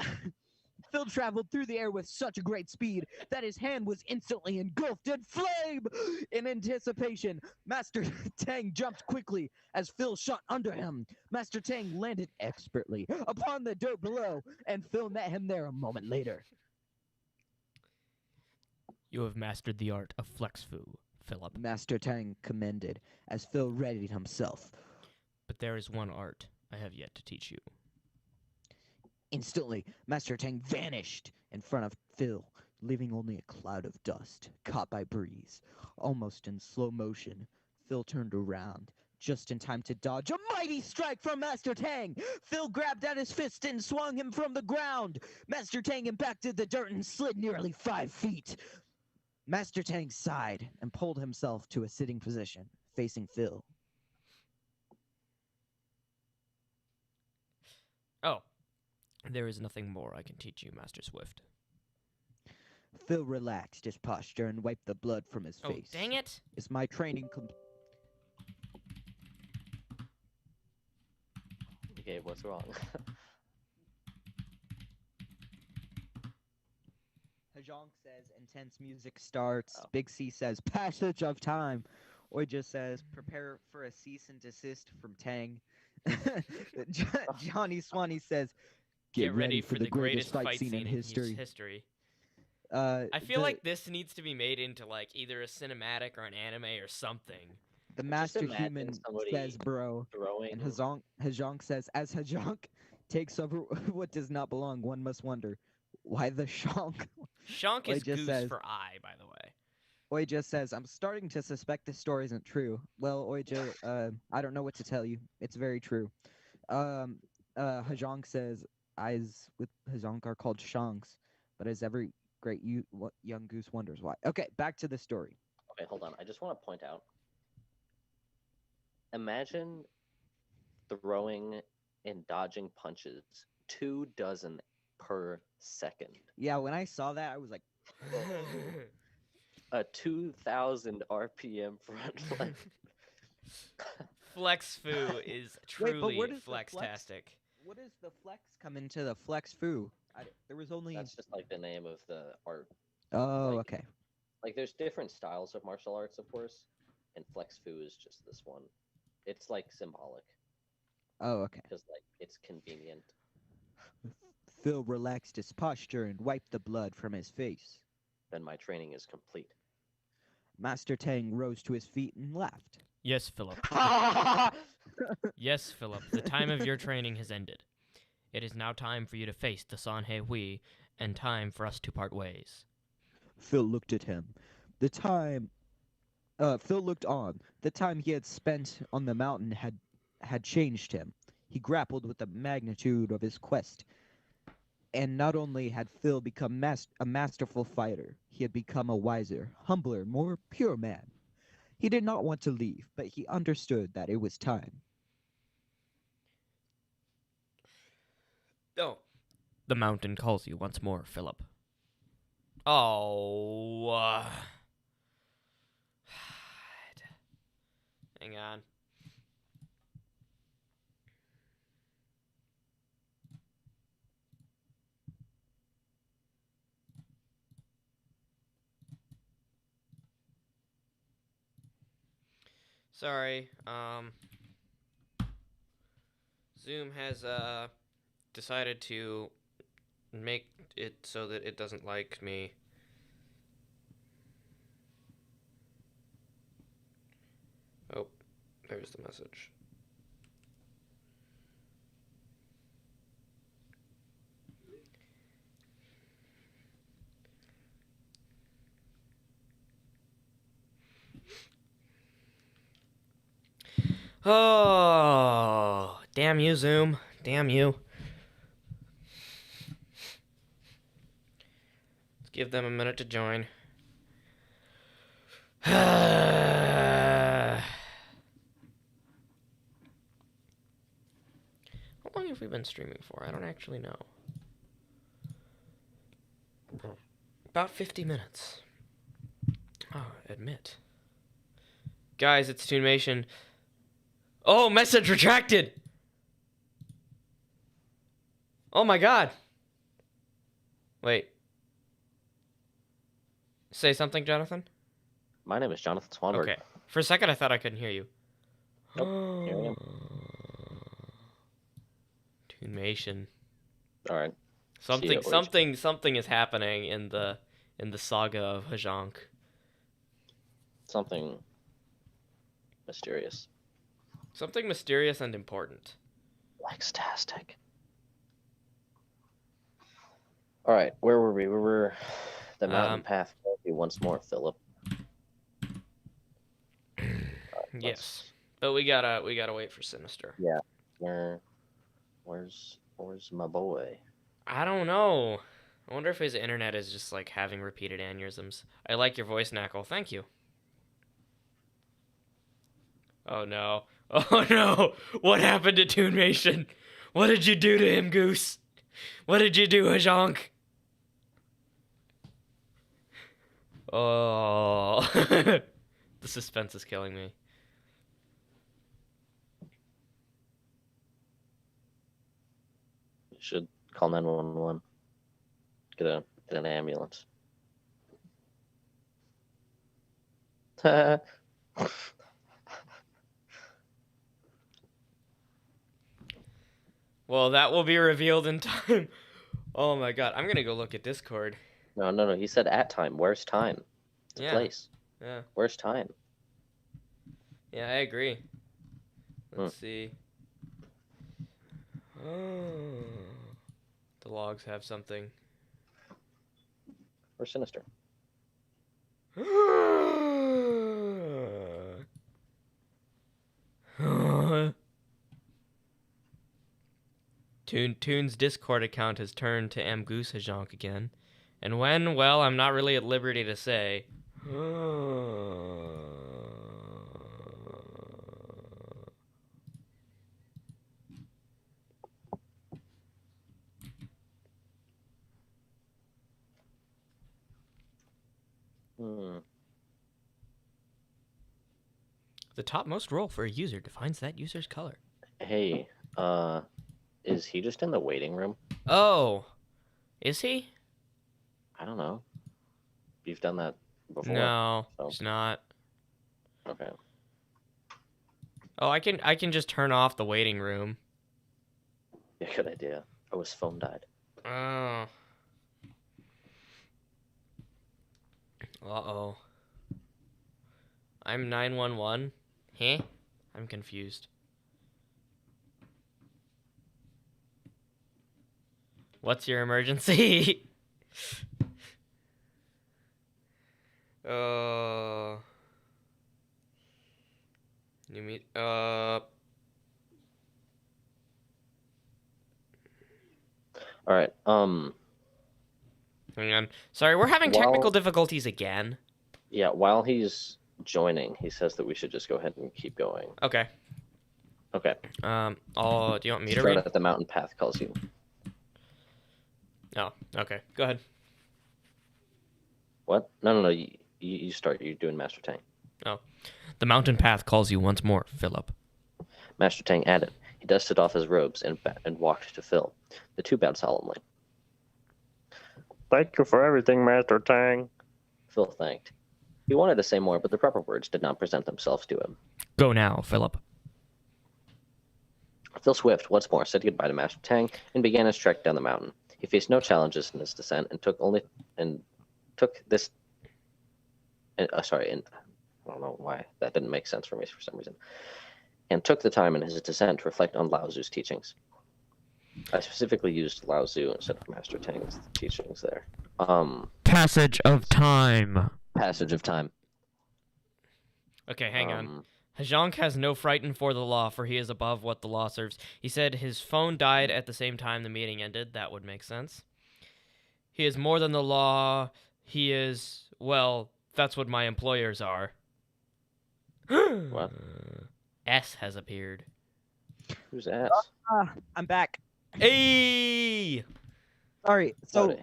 traveled through the air with such a great speed that his hand was instantly engulfed in flame. In anticipation, Master Tang jumped quickly as Phil shot under him. Master Tang landed expertly upon the dirt below, and Phil met him there a moment later. You have mastered the art of flex fu, Philip. Master Tang commended as Phil readied himself. But there is one art I have yet to teach you. Instantly, Master Tang vanished in front of Phil, leaving only a cloud of dust, caught by breeze. Almost in slow motion, Phil turned around, just in time to dodge a mighty strike from Master Tang. Phil grabbed at his fist and swung him from the ground. Master Tang impacted the dirt and slid nearly 5 feet. Master Tang sighed and pulled himself to a sitting position, facing Phil. Oh, there is nothing more I can teach you, Master Swift. Phil relaxed his posture and wiped the blood from his face. Oh, dang it! Is my training complete? Okay, what's wrong? Hajong says intense music starts. Oh. Big C says passage of time. Oija says prepare for a cease and desist from Tang. Jonny Swanny says get ready for the greatest fight scene in history. I feel like this needs to be made into like either a cinematic or an anime or something. the Just master imagine human somebody says bro. Throwing. And Hajong says, as Hajong takes over what does not belong, one must wonder, why the shonk? Shonk is Oija goose says- for eye, by the way. Oija says, I'm starting to suspect this story isn't true. Well, Oija, I don't know what to tell you. It's very true. Hajong says, eyes with Hajong are called shonks, but as every great young goose wonders why. Okay, back to the story. Okay, hold on. I just want to point out. Imagine throwing and dodging punches 24 per second. Yeah, when I saw that, I was like, A 2,000 RPM front flip. Flex fu is Wait, but truly where does the flex-tastic. what does the flex come into the flex fu? There was only... That's just like the name of the art. Oh, like- okay. Like there's different styles of martial arts, of course, and flex fu is just this one. It's like symbolic Oh, okay. because like it's convenient. Phil relaxed his posture and wiped the blood from his face. Then my training is complete. Master Tang rose to his feet and laughed. Yes, Philip. Yes, Philip. The time of your training has ended. It is now time for you to face the Sanhei Hui, and time for us to part ways. Phil looked at him. Phil looked on. The time he had spent on the mountain had changed him. He grappled with the magnitude of his quest. And not only had Phil become a masterful fighter, he had become a wiser, humbler, more pure man. He did not want to leave, but he understood that it was time. Oh, The mountain calls you once more, Philip. Oh. hang on. Sorry. Zoom has decided to make it so that it doesn't like me. Oh, there's the message. Oh, damn you, Zoom. Damn you. Let's give them a minute to join. How long have we been streaming for? I don't actually know. About 50 minutes. Oh, admit. Guys, it's Toonmation. Oh, message retracted! Oh my god. Wait. Say something, Jonathan? My name is Jonathan Swanberg. Okay. For a second, I thought I couldn't hear you. Nope, here I am. Toonmation. All right. Something is happening in the saga of Hajank. Something mysterious. Something mysterious and important. Lextastic. All right, where were we? We were the mountain path once more, Philip. Yes, but we gotta wait for Sinister. Yeah. Where's my boy? I don't know. I wonder if his internet is just like having repeated aneurysms. I like your voice, Knackle. Thank you. Oh no. Oh no. What happened to Toonmation? What did you do to him, Goose? What did you do, Hajank? Oh. The suspense is killing me. You should call 911. Get an ambulance. Well, that will be revealed in time. Oh my god. I'm gonna go look at Discord. No. He said at time. Where's time? It's Yeah. a place. Yeah. Where's time? Yeah, I agree. Let's see. Oh. The logs have something. Where's Sinister? Toon's Discord account has turned to Goose Hajank again. And when, well, I'm not really at liberty to say. The topmost role for a user defines that user's color. Hey, is he just in the waiting room? Oh, is he? I don't know. You've done that before. No, so. he's not. Okay. Oh, I can just turn off the waiting room. Yeah, good idea. Oh, his phone died. Oh. Uh-oh. I'm 911? Huh? I'm confused. What's your emergency? You mean, All right. Hang on. Sorry, we're having technical difficulties again. Yeah, while he's joining, he says that we should just go ahead and keep going. Okay. Okay. Do you want me to Start read? at the mountain path calls you. Oh, okay. Go ahead. What? No. You start. You're doing Master Tang. Oh. The mountain path calls you once more, Philip. Master Tang added. He dusted off his robes and walked to Phil. The two bowed solemnly. Thank you for everything, Master Tang. Phil thanked. He wanted to say more, but the proper words did not present themselves to him. Go now, Philip. Phil Swift once more said goodbye to Master Tang and began his trek down the mountain. He faced no challenges in his descent and took this. Sorry, and I don't know why that didn't make sense for me for some reason. And took the time in his descent to reflect on Lao Tzu's teachings. I specifically used Lao Tzu instead of Master Tang's teachings there. Passage of time. Passage of time. Okay, hang on. Hajonk has no frighten for the law, for he is above what the law serves. He said his phone died at the same time the meeting ended. That would make sense. He is more than the law. He is, well, that's what my employers are. What? S has appeared. Who's ass? I'm back. Hey! Sorry. So, Howdy.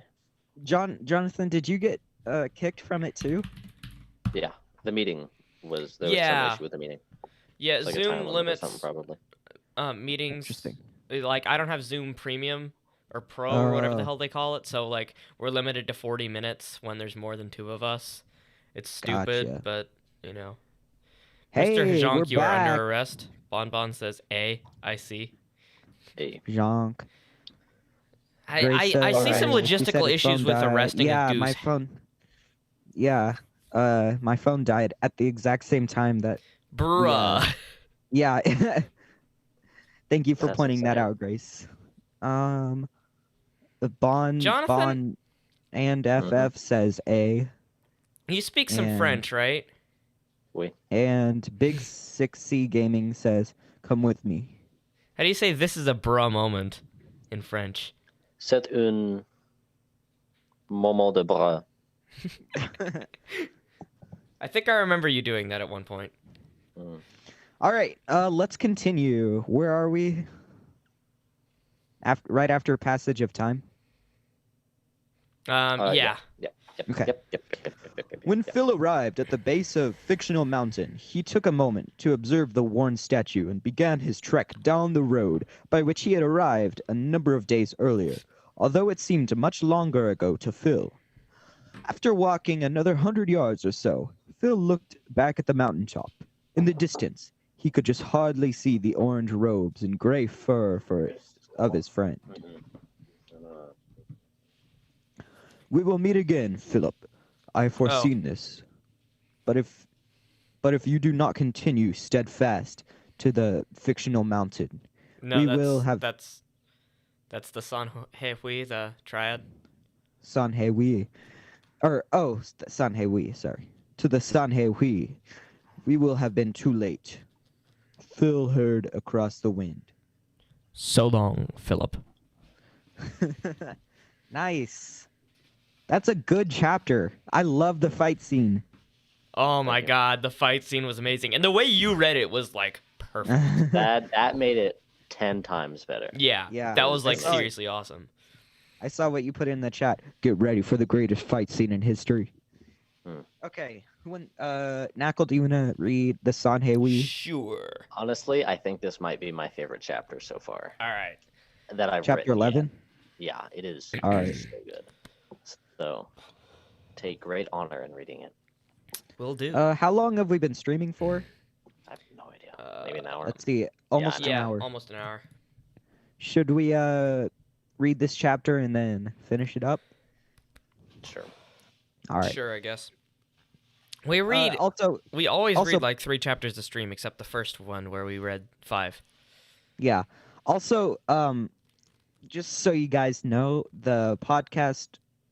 Jonathan, did you get kicked from it too? Yeah, the meeting was there was Yeah. some issue with the meeting. Yeah, Like a time Zoom limit or limits something, probably. meetings. Interesting. Like, I don't have Zoom Premium or Pro or whatever the Oh. hell they call it. So, like, we're limited to 40 minutes when there's more than 2 of us. It's stupid, Gotcha. but, you know. Hey, Mr. we're Hajonk, you are back. under arrest. Bon says, I see. Hey, Jonk. I Grace says, see some Alright. she said logistical his phone issues with died. arresting yeah, a goose. my phone. Yeah, my phone died at the exact same time that. Bruh. Yeah. Thank you for That's pointing that insane. out, Grace. The Bond Jonathan? and Mhm. FF says A, You speak some And- French, right? and Big 6C Gaming says, "Come with me." How do you say this is a bruh moment in French? c'est un moment de bras. I think I remember you doing that at one point. Mm. All right, let's continue. Where are we? Right after passage of time. Yeah. Yep. Okay. Yep. When yep. Phil arrived at the base of Fictional Mountain, he took a moment to observe the worn statue and began his trek down the road by which he had arrived a number of days earlier, although it seemed much longer ago to Phil. After walking another 100 yards or so, Phil looked back at the mountaintop. In the distance, he could just hardly see the orange robes and gray fur of his friend. "We will meet again, Philip. I have foreseen this. But if you do not continue steadfast to the Fictional Mountain, No, We that's, will have- that's the San Hui, the triad. San He Wei, San He Wei, sorry. To the San He Wei, we will have been too late." Phil heard across the wind. So long, Philip. Nice. That's a good chapter. I love the fight scene. Oh my Okay. god, the fight scene was amazing. And the way you read it was like perfect. That made it 10 times better. Yeah. Yeah. That was like I saw it. seriously awesome. I saw what you put in the chat. Get ready for the greatest fight scene in history. Hmm. Okay. Knuckle, do you want to read the San He Wei? Sure. Honestly, I think this might be my favorite chapter so far All right. that I've Chapter written. 11? Yeah, it is. All right. So good. So, take great honor in reading it. Will do. How long have we been streaming for? I have no idea. Maybe an hour. Let's see. Almost an yeah, hour. almost an hour. Should we read this chapter and then finish it up? Sure. All right. Sure, I guess. We read. We always also- read like 3 chapters a stream, except the first one where we read 5. Yeah. Also, just so you guys know, the podcast,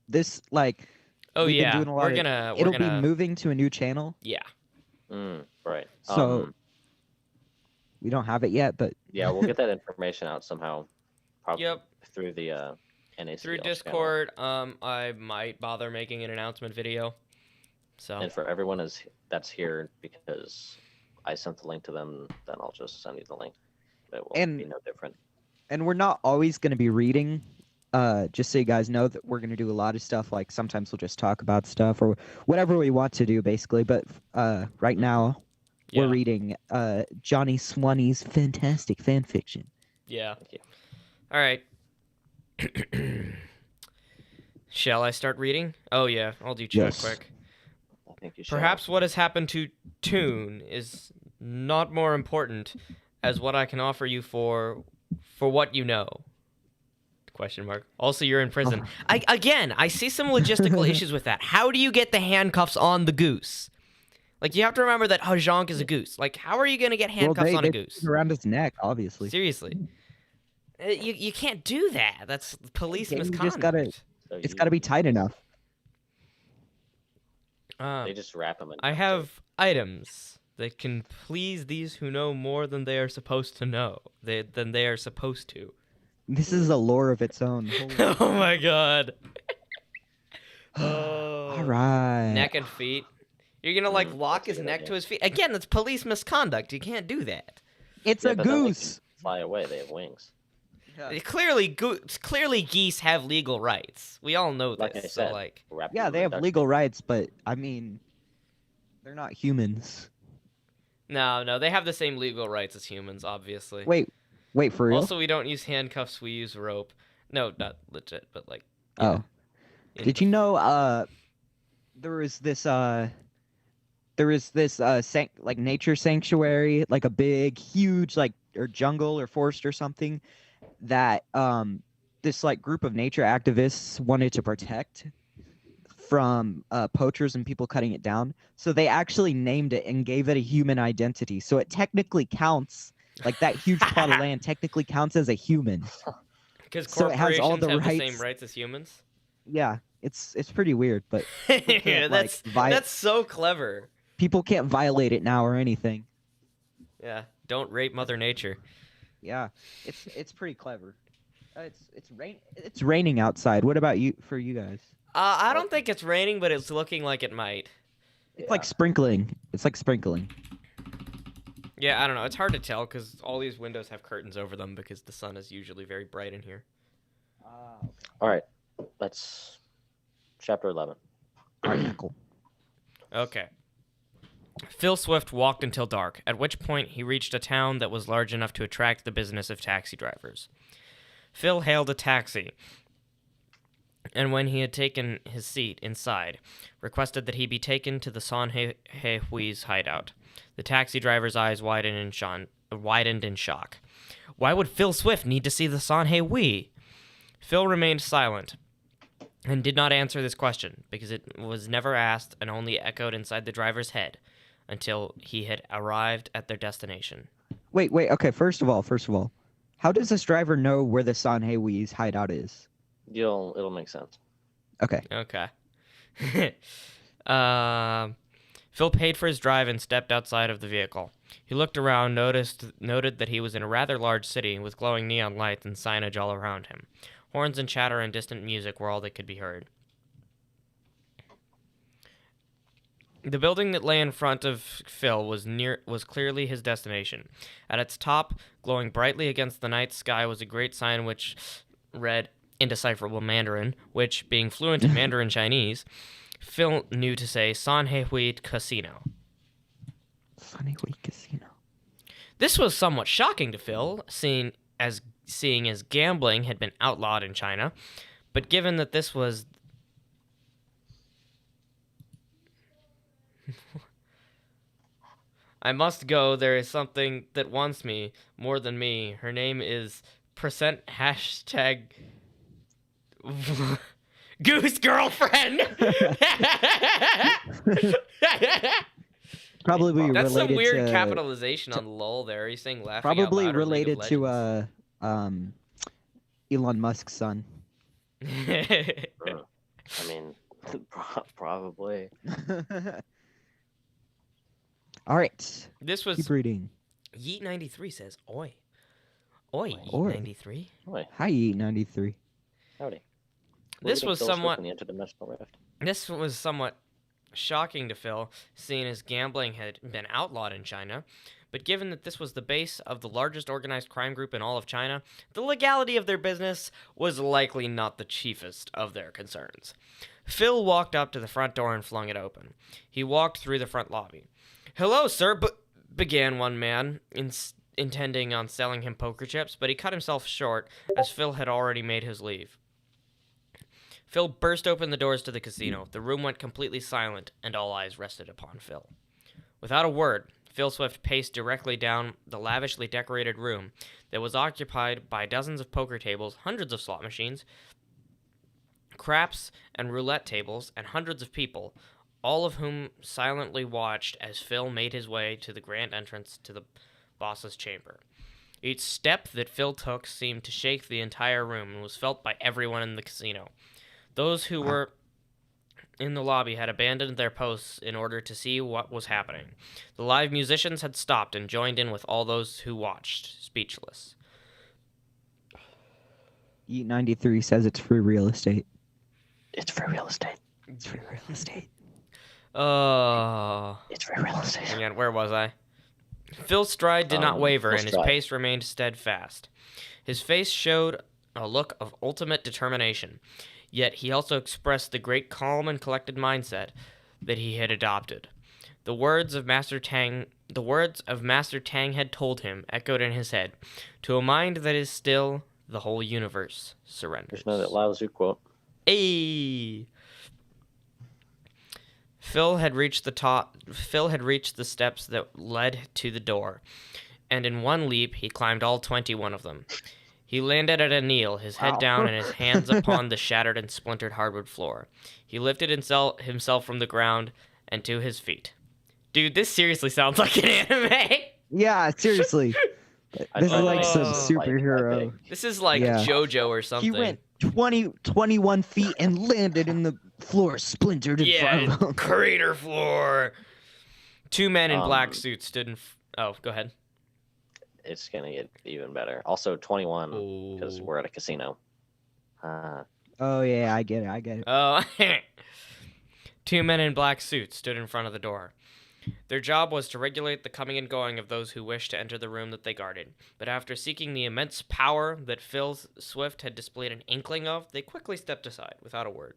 this Oh we've been yeah, doing a lot we're of- gonna. it'll be moving to a new channel. Yeah. Right. So we don't have it yet, but Yeah, we'll get that information out somehow. Probably Yep. through the NACL Through channel. Discord, I might bother making an announcement video. So And for everyone that's here, because I sent the link to them, then I'll just send you the link. It will be And- no different. and we're not always going to be reading. Just so you guys know that we're going to do a lot of stuff. Like sometimes we'll just talk about stuff or whatever we want to do, basically. But right now we're yeah. reading Jonny Swanny's fantastic fan fiction. Yeah. Thank you. All right. Shall I start reading? Oh yeah, I'll do chat Yes. quick. I think you should. Perhaps what has happened to Toon is not more important as what I can offer you for what you know. ? Question mark. Also, you're in prison. I see some logistical issues with that. How do you get the handcuffs on the goose? Like, you have to remember that Hajank is a goose. Like, how are you going to get handcuffs on a goose? Around his neck, obviously. Seriously. You can't do that. That's police You misconduct. just gotta. So It's got to be tight enough. They just wrap them in. I duct have items that can please these who know more than they are supposed to know. Than they are supposed to. This is a lore of its own. Holy- Oh my god. All right. Neck and feet. You're gonna like lock his neck to his feet. Again, that's police misconduct. You can't do that. It's Yeah, a but then they goose. can fly away. They have wings. Clearly, geese have legal rights. We all know Like this. I So said, like, wrap Yeah, them they in have duct legal tape. rights, but I mean, they're not humans. no, they have the same legal rights as humans, obviously. Wait for real? Also, we don't use handcuffs. We use rope. No, not legit, but like. Oh, in did the- you know? There was this like nature sanctuary, like a big, huge like or jungle or forest or something that this like group of nature activists wanted to protect from poachers and people cutting it down. So they actually named it and gave it a human identity. So it technically counts. Like that huge plot of land technically counts as a human. Because So it has corporations all the have the same rights- rights as humans. Yeah, it's pretty weird, but Yeah, like, that's so clever. people can't violate it now or anything. Yeah, don't rape Mother Nature. Yeah, it's pretty clever. It's raining outside. What about you? For you guys, I don't think it's raining, but it's looking like it might. it's like sprinkling. It's like sprinkling. Yeah, I don't know. It's hard to tell because all these windows have curtains over them because the sun is usually very bright in here. All right, that's chapter 11. Article. Okay. Phil Swift walked until dark, at which point he reached a town that was large enough to attract the business of taxi drivers. Phil hailed a taxi, and when he had taken his seat inside, requested that he be taken to the San He Hui's hideout. The taxi driver's eyes widened in shock. Why would Phil Swift need to see the San He Hui? Phil remained silent and did not answer this question because it was never asked and only echoed inside the driver's head until he had arrived at their destination. Wait. Okay. First of all, how does this driver know where the San He Hui's hideout is? It'll make sense. Okay. Okay. Phil paid for his drive and stepped outside of the vehicle. He looked around, noted that he was in a rather large city with glowing neon lights and signage all around him. Horns and chatter and distant music were all that could be heard. The building that lay in front of Phil was clearly his destination. At its top, glowing brightly against the night sky, was a great sign which read indecipherable Mandarin, which, being fluent in Mandarin Chinese, Phil knew to say San He Hui Casino. San He Hui Casino. This was somewhat shocking to Phil, seeing as gambling had been outlawed in China, but given that this was I must go. There is something that wants me more than me. Her name is percent hashtag Goose Girlfriend. Probably That's related some weird to capitalization on lull there. Are you saying laughing probably out loud or League of related to Legends? Elon Musk's son. I mean, probably. All right. This was Keep reading. Yeet93 says, Oi. Oi, Oi. Yeet93. Wait, Hi, E93. howdy. This was somewhat in the interdimensional rift. This was somewhat shocking to Phil, seeing as gambling had been outlawed in China. But given that this was the base of the largest organized crime group in all of China, the legality of their business was likely not the chiefest of their concerns. Phil walked up to the front door and flung it open. He walked through the front lobby. "Hello, sir," began one man, intending on selling him poker chips, but he cut himself short as Phil had already made his leave. Phil burst open the doors to the casino. The room went completely silent, and all eyes rested upon Phil. Without a word, Phil Swift paced directly down the lavishly decorated room that was occupied by dozens of poker tables, hundreds of slot machines, craps and roulette tables, and hundreds of people, all of whom silently watched as Phil made his way to the grand entrance to the boss's chamber. Each step that Phil took seemed to shake the entire room and was felt by everyone in the casino. Those who were in the lobby had abandoned their posts in order to see what was happening. The live musicians had stopped and joined in with all those who watched, speechless. Eat 93 says it's free real estate. It's free real estate. It's free real estate. Oh. It's free real estate. Again, where was I? Phil's stride did not waver, Phil's and his stride. pace remained steadfast. His face showed a look of ultimate determination, yet he also expressed the great calm and collected mindset that he had adopted. The words of Master Tang had told him echoed in his head. To a mind that is still, the whole universe surrenders. There's no that Lao Tzu quote. Hey! Phil had reached the steps that led to the door, and in one leap he climbed all 21 of them. He landed at a kneel, his head down and his hands upon the shattered and splintered hardwood floor. He lifted himself from the ground and to his feet. Dude, this seriously sounds like an anime. Yeah, seriously. This is like some superhero. This is like Yeah. JoJo or something. He went 21 feet and landed in the floor, splintered in front of him. crater floor. Two men in black suits stood in. Oh, go ahead. It's gonna get even better. Also 21 because Oh. we're at a casino. Oh yeah, I get it. Oh. Two men in black suits stood in front of the door. Their job was to regulate the coming and going of those who wished to enter the room that they guarded. But after seeking the immense power that Phil Swift had displayed an inkling of, they quickly stepped aside, without a word.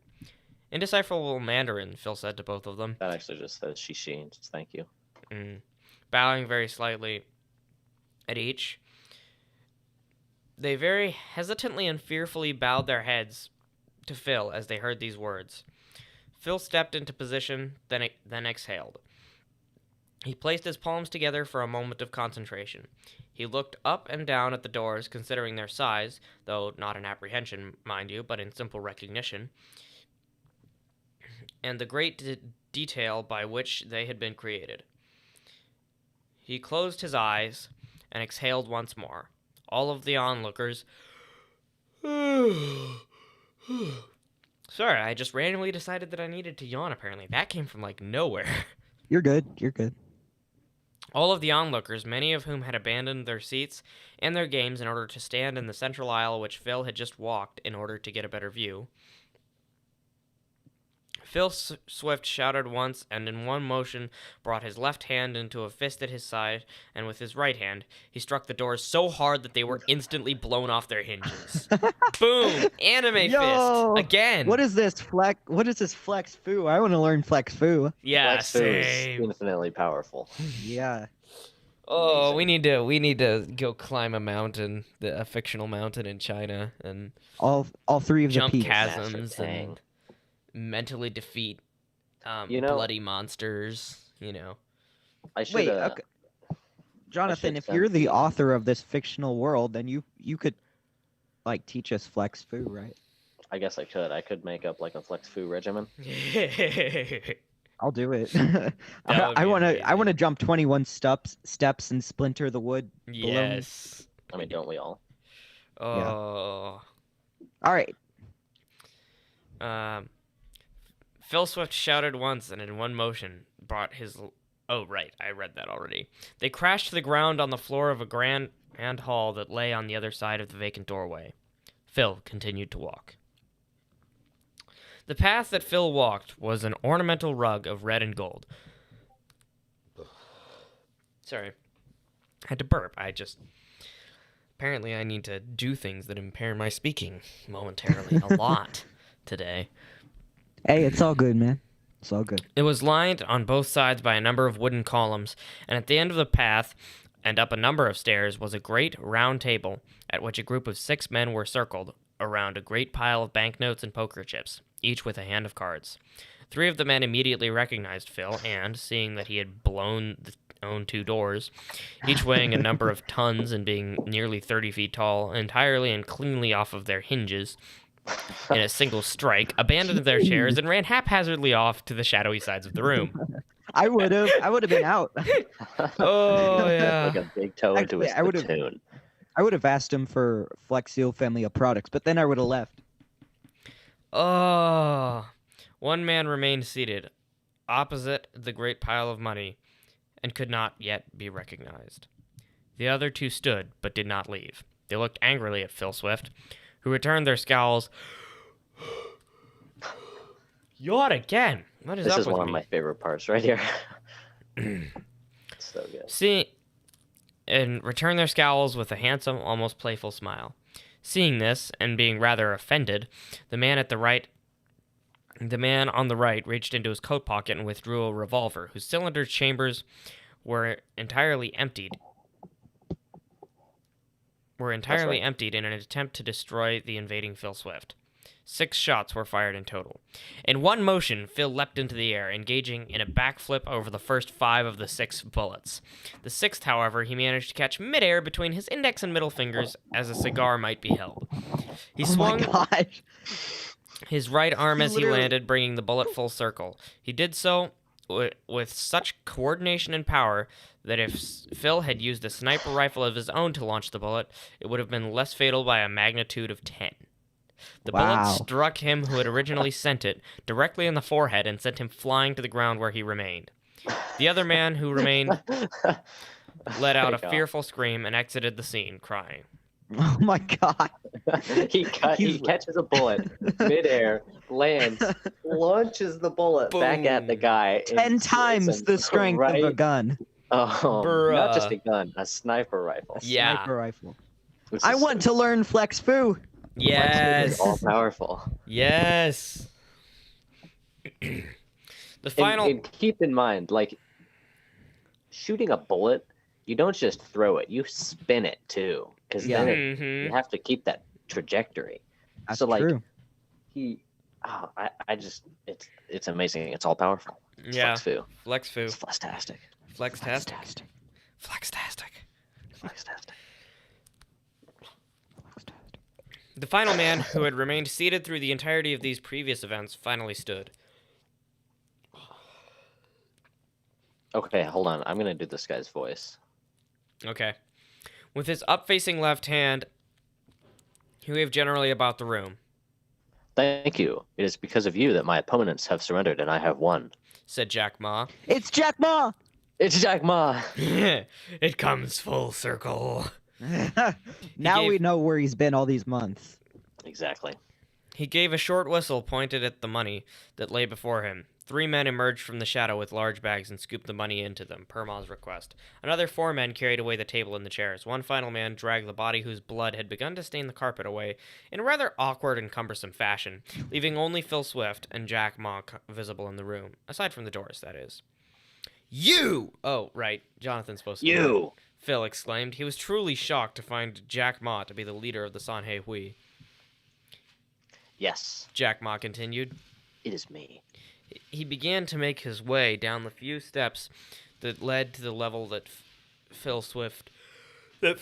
Indecipherable Mandarin, Phil said to both of them. That actually just says she just thank you. Bowing very slightly at each, they very hesitantly and fearfully bowed their heads to Phil as they heard these words. Phil stepped into position, then exhaled. He placed his palms together for a moment of concentration. He looked up and down at the doors, considering their size, though not in apprehension, mind you, but in simple recognition, and the great detail by which they had been created. He closed his eyes and exhaled once more. All of the onlookers... Sorry, I just randomly decided that I needed to yawn, apparently. That came from, nowhere. You're good. All of the onlookers, many of whom had abandoned their seats and their games in order to stand in the central aisle which Phil had just walked in order to get a better view. Phil Swift shouted once and in one motion brought his left hand into a fist at his side, and with his right hand, he struck the doors so hard that they were instantly blown off their hinges. Boom! Anime Yo, fist! Again! What is this flex fu? I want to learn flex fu. Yeah, Flex Fu is same. infinitely powerful. Yeah. Oh, we need to go climb a mountain, a fictional mountain in China, and All three of the jump peaks. chasms Master Tang. and mentally defeat You know- bloody monsters. I should. Wait, okay. Jonathan, should if you're send the you- author of this fictional world, then you could teach us flex fu, right? I guess I could. I could make up a Flex Fu regimen. I'll do it. would I be want to amazing. jump 21 steps and splinter the wood. below me. Yes. I mean, don't we all? Oh. All right. Phil Swift shouted once and in one motion brought his... Oh, right. I read that already. They crashed to the ground on the floor of a grand hall that lay on the other side of the vacant doorway. Phil continued to walk. The path that Phil walked was an ornamental rug of red and gold. Sorry. I had to burp. Apparently I need to do things that impair my speaking momentarily a lot today. Hey, it's all good, man. It's all good. It was lined on both sides by a number of wooden columns, and at the end of the path and up a number of stairs was a great round table at which a group of 6 men were circled around a great pile of banknotes and poker chips, each with a hand of cards. 3 of the men immediately recognized Phil, and, seeing that he had blown the own 2 doors, each weighing a number of tons and being nearly 30 feet tall, entirely and cleanly off of their hinges in a single strike, abandoned their chairs and ran haphazardly off to the shadowy sides of the room. I would have been out. Oh, yeah. Like a big toe into Actually, his I would've- platoon. I would have asked him for Flex Seal family of products, but then I would have left. Oh. One man remained seated opposite the great pile of money and could not yet be recognized. The other 2 stood, but did not leave. They looked angrily at Phil Swift, who returned their scowls. Yawn again. What is This up is with one of me? my favorite parts right here. So good. And returned their scowls with a handsome, almost playful smile. Seeing this, and being rather offended, the man on the right reached into his coat pocket and withdrew a revolver, whose cylinder chambers were entirely emptied in an attempt to destroy the invading Phil Swift. 6 shots were fired in total. In one motion, Phil leapt into the air, engaging in a backflip over the first 5 of the 6 bullets. The 6th, however, he managed to catch midair between his index and middle fingers, as a cigar might be held. He swung Oh my gosh. his right arm He as he literally- landed, bringing the bullet full circle. He did so with such coordination and power that if Phil had used a sniper rifle of his own to launch the bullet, it would have been less fatal by a magnitude of 10. The bullet Wow. struck him who had originally sent it directly in the forehead and sent him flying to the ground where he remained. The other man who remained let out a Thank God. fearful scream and exited the scene, crying. Oh my god. he He's- catches a bullet midair, lands, launches the bullet back at the Boom. guy. 10 times the strength of a gun. Oh, not just Bruh. a gun, a sniper rifle. Yeah. Sniper rifle. This I is want to learn Flex Foo. Yes. all powerful. Yes. The final. And keep in mind, like shooting a bullet, you don't just throw it; you spin it too, because Yeah. then Mhm. you have to keep that trajectory. That's So, like, true. It's amazing. It's all powerful. It's Yeah. Flex Foo. Flex foo. It's Flextastic. Flextastic. Flextastic. Flextastic. The final man, who had remained seated through the entirety of these previous events, finally stood. Okay, hold on. I'm gonna do this guy's voice. Okay. With his up-facing left hand, he waved generally about the room, Thank you. It is because of you that my opponents have surrendered and I have won. said Jack Ma. It's Jack Ma. It's Jack Ma. It comes full circle. Now gave- we know where he's been all these months. Exactly. He gave a short whistle pointed at the money that lay before him. 3 men emerged from the shadow with large bags and scooped the money into them, per Ma's request. Another 4 men carried away the table and the chairs. One final man dragged the body whose blood had begun to stain the carpet away in a rather awkward and cumbersome fashion, leaving only Phil Swift and Jack Ma visible in the room, aside from the doors, that is. You! Oh, right. Jonathan's supposed to be there. You. Phil exclaimed. He was truly shocked to find Jack Ma to be the leader of the Sanhei Hui. Yes, Jack Ma continued. it is me. He began to make his way down the few steps that led to the level that Phil stood. I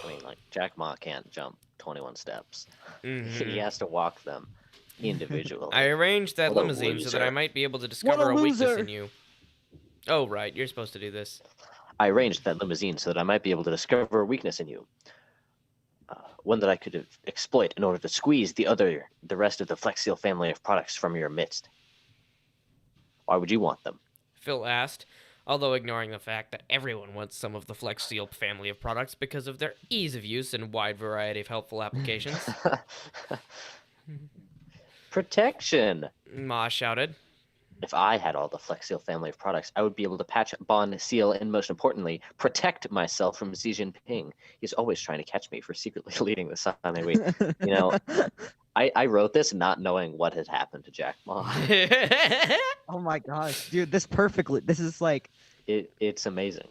mean, like, Jack Ma can't jump 21 steps. Mhm. He has to walk them individually. I arranged that What a limousine so that I loser. might be able to discover a a weakness loser. in you. Oh, right. You're supposed to do this. I arranged that limousine so that I might be able to discover a weakness in you. One that I could exploit in order to squeeze the rest of the Flex Seal family of products from your midst. Why would you want them? Phil asked, although ignoring the fact that everyone wants some of the Flex Seal family of products because of their ease of use and wide variety of helpful applications. Protection! Ma shouted. If I had all the Flex Seal family of products, I would be able to patch, bond, seal, and most importantly, protect myself from Xi Jinping. He's always trying to catch me for secretly leading the Sanhei Hui. You know, I wrote this not knowing what had happened to Jack Ma. Oh my gosh, dude, this It's amazing.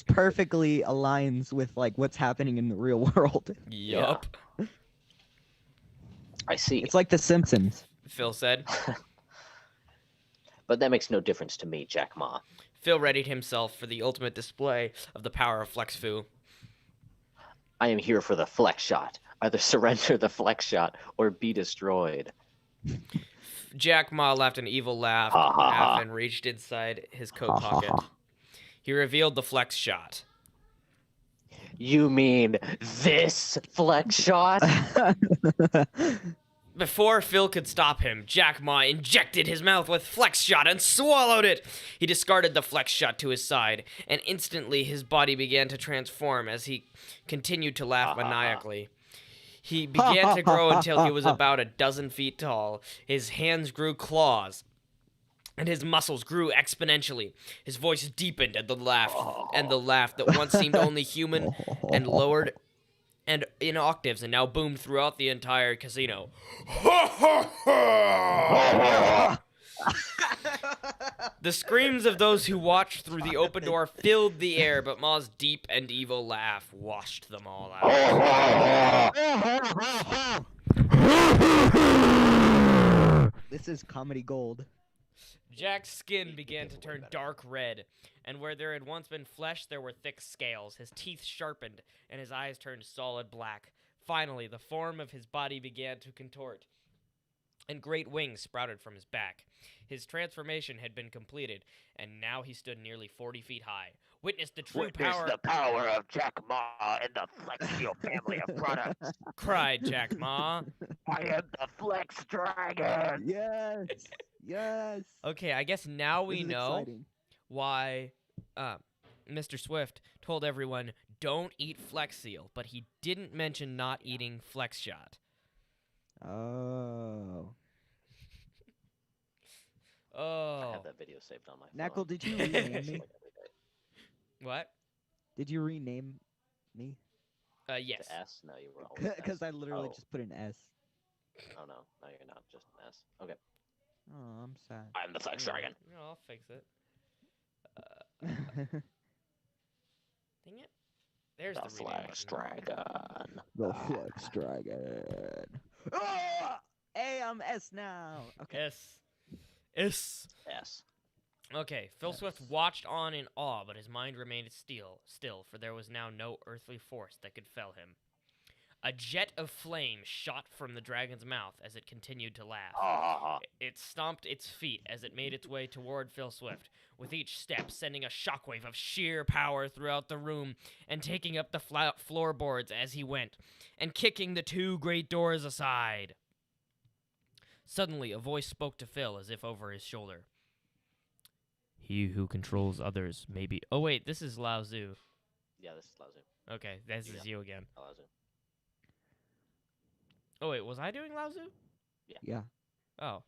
perfectly aligns with like what's happening in the real world. Yup. I see. It's like The Simpsons. Phil said. But that makes no difference to me, Jack Ma. Phil readied himself for the ultimate display of the power of Flex Fu. I am here for the flex shot. Either surrender the flex shot or be destroyed. Jack Ma laughed an evil laugh Ha, ha, ha. and reached inside his coat pocket. He revealed the flex shot. You mean this flex shot? Before Phil could stop him, Jack Ma injected his mouth with flex shot and swallowed it. He discarded the flex shot to his side, and instantly his body began to transform as he continued to laugh maniacally. He began to grow until he was about a dozen feet tall. His hands grew claws, and his muscles grew exponentially. His voice deepened at the laugh, and the laugh that once seemed only human and lowered and in octaves and now boomed throughout the entire casino. The screams of those who watched through the open door filled the air, but Ma's deep and evil laugh washed them all out. This is comedy gold. Jack's skin began to turn dark red, and where there had once been flesh, there were thick scales. His teeth sharpened, and his eyes turned solid black. Finally, the form of his body began to contort, and great wings sprouted from his back. His transformation had been completed, and now he stood nearly 40 feet high. Witness the true power... the power of Jack Ma and the Flexio family of products. cried Jack Ma. I am the Flex Dragon. Yes. Yes. Okay, I guess now we This is know exciting. why Mr. Swift told everyone, don't eat Flex Seal, but he didn't mention not eating Flex Shot. Oh. I Oh. have that video saved on my phone. Knuckle, did you rename me? Like every day. What? Did you rename me? Yes. The S? No, you were always Because S. I literally Oh. just put an S. Oh no, no, you're not. Just an S. Okay. Oh, I'm sad. I'm the Flex Dragon. No, I'll fix it. Dang it. There's The the rename Flex button. Dragon. The Flex Dragon. Oh! Hey, I'm S now. Okay. S. S. Okay, Phil Swift watched on in awe, but his mind remained still, for there was now no earthly force that could fell him. A jet of flame shot from the dragon's mouth as it continued to laugh. It stomped its feet as it made its way toward Phil Swift, with each step sending a shockwave of sheer power throughout the room and taking up the floorboards as he went, and kicking the two great doors aside. Suddenly, a voice spoke to Phil as if over his shoulder. He who controls others may be... Oh, wait, this is Lao Tzu. Yeah, this is Laozu. Okay, this is Yeah. you again. Laozu. Oh, wait, was I doing Lao Tzu? Yeah. Oh,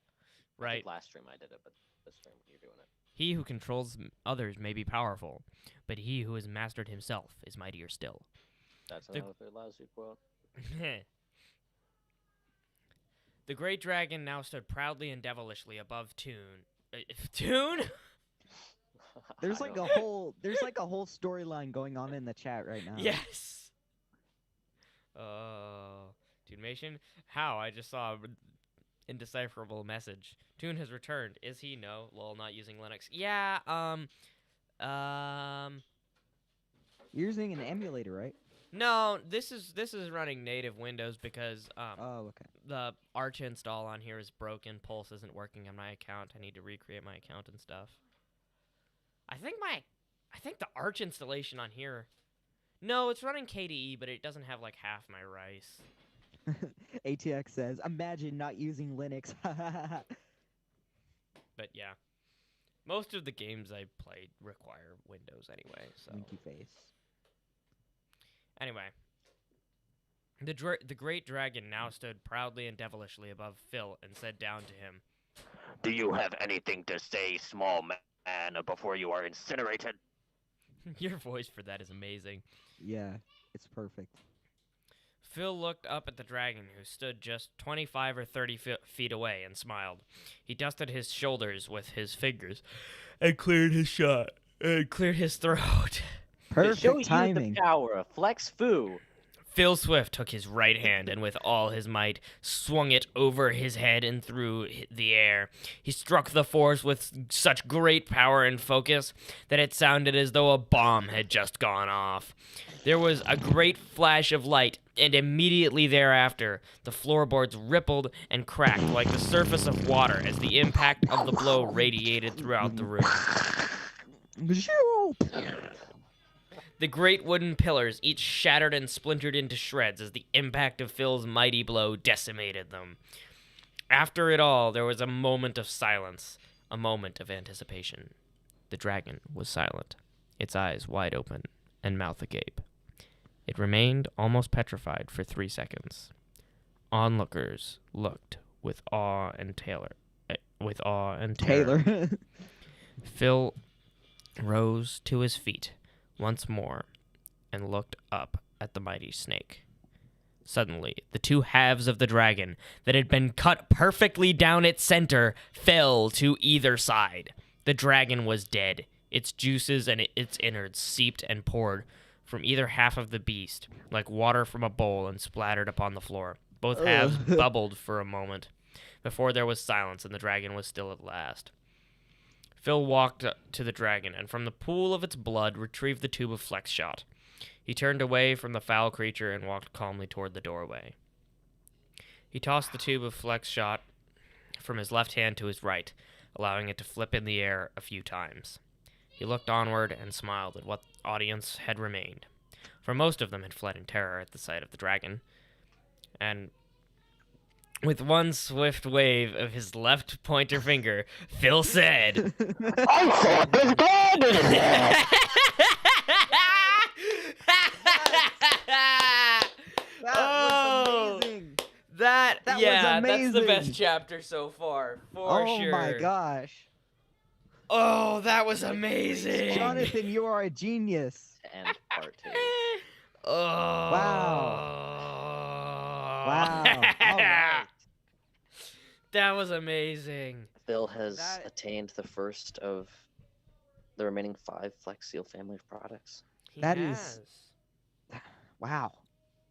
I right. think last stream I did it, but this stream you're doing it. He who controls others may be powerful, but he who has mastered himself is mightier still. That's The- another Laozu quote. The great dragon now stood proudly and devilishly above Toon. Toon? There's I like don't- a whole storyline going on in the chat right now. Yes. Toonmation? How? I just saw an indecipherable message. Toon has returned. Is he? No. Lol, not using Linux. Yeah, You're using an emulator, right? no, this is running native Windows because Oh, okay. the Arch install on here is broken. Pulse isn't working on my account. I need to recreate my account and stuff. I think the Arch installation on here. No, it's running KDE, but it doesn't have like half my rice. ATX says, "Imagine not using Linux." But yeah, most of the games I played require Windows anyway. So Winky face. anyway, the great dragon now stood proudly and devilishly above Phil and said down to him, Do you have anything to say, small man, before you are incinerated? "Your voice for that is amazing." Yeah, it's perfect. Phil looked up at the dragon, who stood just 25 or 30 feet away, and smiled. He dusted his shoulders with his fingers, and cleared his throat. To show Perfect timing. you the power of Flex Fu. Phil Swift took his right hand and with all his might swung it over his head and through the air. He struck the force with such great power and focus that it sounded as though a bomb had just gone off. There was a great flash of light, and immediately thereafter, the floorboards rippled and cracked like the surface of water as the impact of the blow radiated throughout the room. The great wooden pillars each shattered and splintered into shreds as the impact of Phil's mighty blow decimated them. After it all, there was a moment of silence, a moment of anticipation. The dragon was silent, its eyes wide open and mouth agape. It remained almost petrified for 3 seconds. Onlookers looked with awe and terror. Taylor. Phil rose to his feet once more and looked up at the mighty snake. Suddenly, the two halves of the dragon that had been cut perfectly down its center fell to either side. The dragon was dead. Its juices and its innards seeped and poured from either half of the beast like water from a bowl and splattered upon the floor. Both halves bubbled for a moment before there was silence and the dragon was still at last. Phil walked up to the dragon, and from the pool of its blood retrieved the tube of flex shot. He turned away from the foul creature and walked calmly toward the doorway. He tossed the tube of flex shot from his left hand to his right, allowing it to flip in the air a few times. He looked onward and smiled at what audience had remained, for most of them had fled in terror at the sight of the dragon. And with one swift wave of his left pointer finger, Phil said, I thought there's blood in there. That Oh, was amazing. That was that's the best amazing. chapter so far, for Oh sure. my gosh. Oh, that was amazing. Jonathan, you are a genius. And part 2. Oh. Wow. All right. That was amazing. Phil has That- attained the first of the remaining 5 Flex Seal family of products. He That is- has. Wow.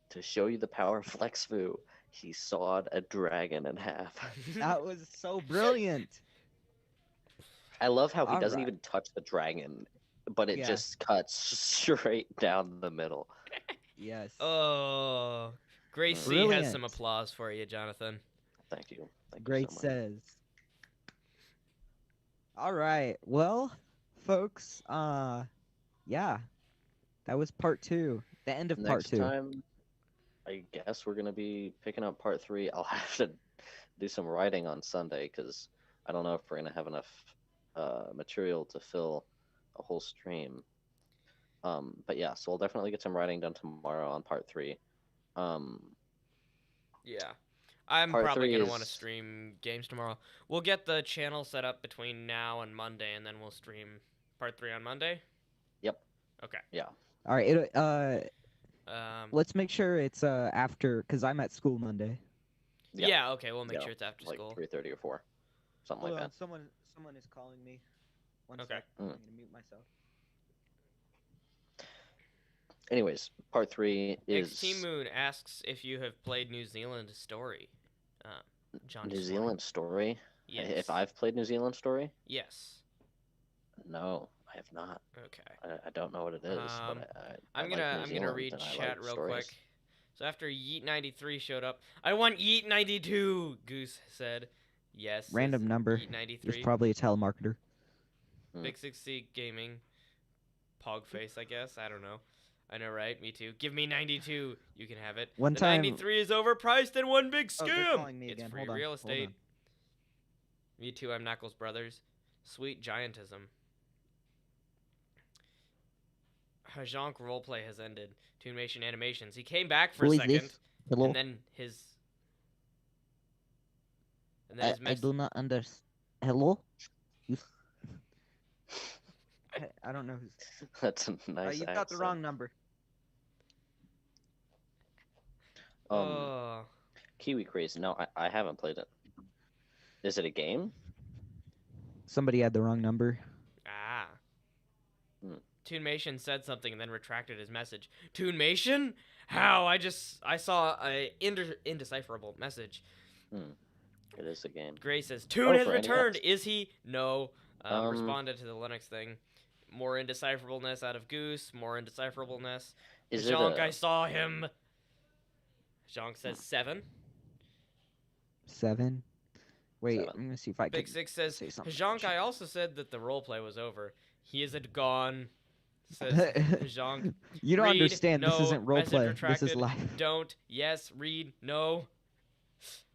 To show you the power of Flex Fu, he sawed a dragon in half. That was so brilliant. I love how he All doesn't right. even touch the dragon, but it Yeah. just cuts straight down the middle. Yes. Oh, Gracie has Brilliant. some applause for you, Jonathan. Thank you. Thank Great you so much. says. All right. Well, folks, yeah. That was part 2. The end of part Next 2. time, I guess we're gonna be picking up part 3. I'll have to do some writing on Sunday because I don't know if we're gonna have enough material to fill a whole stream. But yeah, so I'll definitely get some writing done tomorrow on part 3. Yeah. I'm Part probably 3 going to want to is- stream games tomorrow. We'll get the channel set up between now and Monday, and then we'll stream part 3 on Monday? Yep. Okay. Yeah. All right. Um, Let's make sure it's after, cause I'm at school Monday. Yeah. yeah, okay, we'll make Yeah, sure it's after like school. 3:30 or 4, something like that. Someone is calling me. One Okay. sec. I'm Mm. gonna mute myself. Anyways, part 3 is XT Moon asks if you have played New Zealand Story. Jonny New Swanny. Zealand Story. Yes. If I've played New Zealand Story, Yes. no, I have not. Okay. I don't know what it is, Um, but I'm like gonna New I'm gonna Zealand read and I chat like real stories. quick. So after Yeet93 showed up, I want Yeet92. Goose said, yes. says Random number. He's Yeet93. probably a telemarketer. Big 6C Gaming. Pogface, I guess. I don't know. I know, right? Me too. Give me 92. You can have it. One the time- 93 is overpriced and one big Oh, scam. they're calling me It's again. free Hold on, real hold estate. on. Me too. I'm Knuckles Brothers. Sweet giantism. Hajonk roleplay has ended. Toonmation animations. He came back for Who a is second, this? Hello. and then his. And then his I mess- do not understand. Hello. You... I don't know who's. That's a nice. you got the wrong number. Oh. Kiwi Craze. No, I haven't played it. Is it a game? Somebody had the wrong number. Ah. Toonmation said something and then retracted his message. Toonmation? How? I saw a indecipherable message. It is a game. Gray says, Toon has for returned. NES. Is he? No. Responded to the Linux thing. More indecipherableness out of Goose. More indecipherableness. Is it Jonk, a- I saw him. Jonk says 7. 7. Wait, 7. I'm gonna see if I Big can Six says, say something. Jonk, I also said that the roleplay was over. He is gone. Says Jonk. You don't Read, understand. This no. isn't Message roleplay. This retracted. is live. Don't. Yes. Read. No.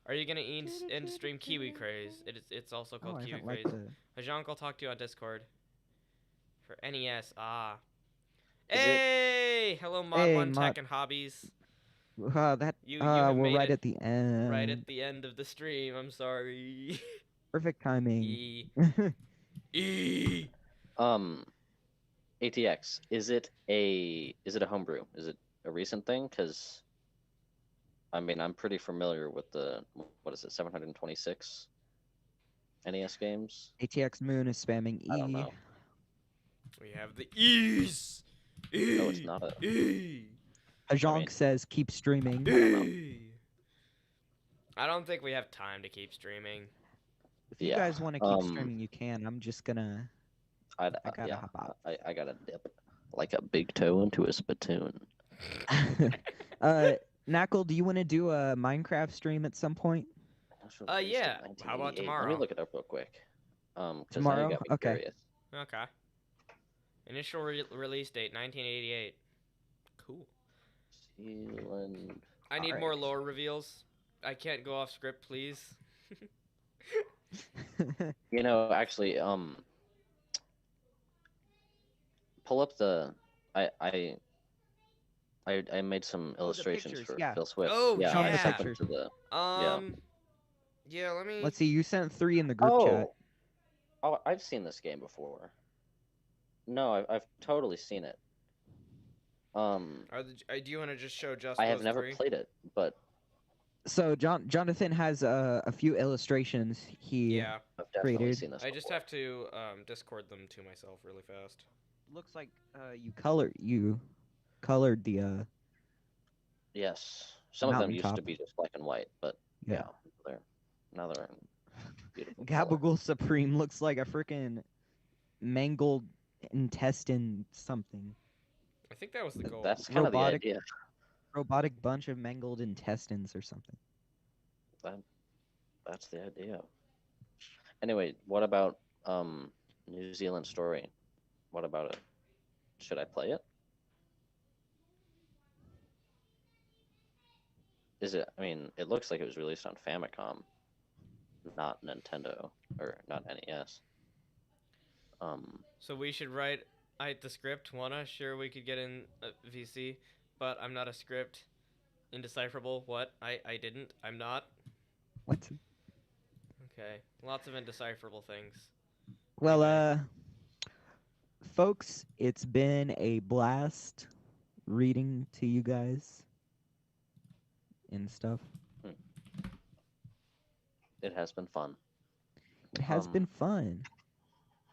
Are you gonna end stream Kiwi Craze? It's also Oh, called I Kiwi don't like Craze. the. Jonk, I'll talk to you on Discord. For NES. Ah. Is it- Hey! Hello, Mod Hey, 1 Mod- Tech and Hobbies. That. You have we're made right it at the end. right at the end of the stream. I'm sorry. Perfect timing. E. E. ATX. Is it a homebrew? Is it a recent thing? Because I mean, I'm pretty familiar with the, what is it, 726 NES games. ATX Moon is spamming E. I don't know. We have the E's. E. No, it's not a. E. Hajonk I mean- says keep streaming. E. I don't think we have time to keep streaming. If you Yeah, guys want to keep streaming, you can. I'm just gonna. I gotta yeah, hop out. I gotta dip like a big toe into a spittoon. Knuckle, do you want to do a Minecraft stream at some point? Yeah. How about 1988. Let tomorrow? me look it up real quick. 'Cause now you Tomorrow? got me Okay. curious. Okay. Initial release date 1988. Cool. Zealand. I need Alright. more lore reveals. I can't go off script, please. You know, actually, pull up the. I made some illustrations pictures, for yeah. Phil Swift. Oh, yeah, Show I me the sent them pictures. to the. Yeah, let me. Let's see. You sent 3 in the group chat. Oh, I've seen this game before. No, I've totally seen it. Do you want to just show just I have those never 3? played it, but So Jonathan has a few illustrations he Yeah. I've definitely created. seen this. I just before. have to Discord them to myself really fast. looks like you colored the Yes, some of them used to Mountaintop. be just black and white, but yeah. now they're in beautiful. color. Gabagool Supreme looks like a freaking mangled intestine something. I think that was the goal. That's kind of the Robotic- idea. Robotic bunch of mangled intestines or something. That's the idea. Anyway, what about New Zealand Story? What about it? Should I play it? Is it? I mean, it looks like it was released on Famicom, not Nintendo or not NES. So we should write the script. Wanna? Sure, we could get in VC, but I'm not a script. Indecipherable. What? I didn't. I'm not. What? Okay. Lots of indecipherable things. Well, folks, it's been a blast reading to you guys and stuff. It has been fun. It has been fun.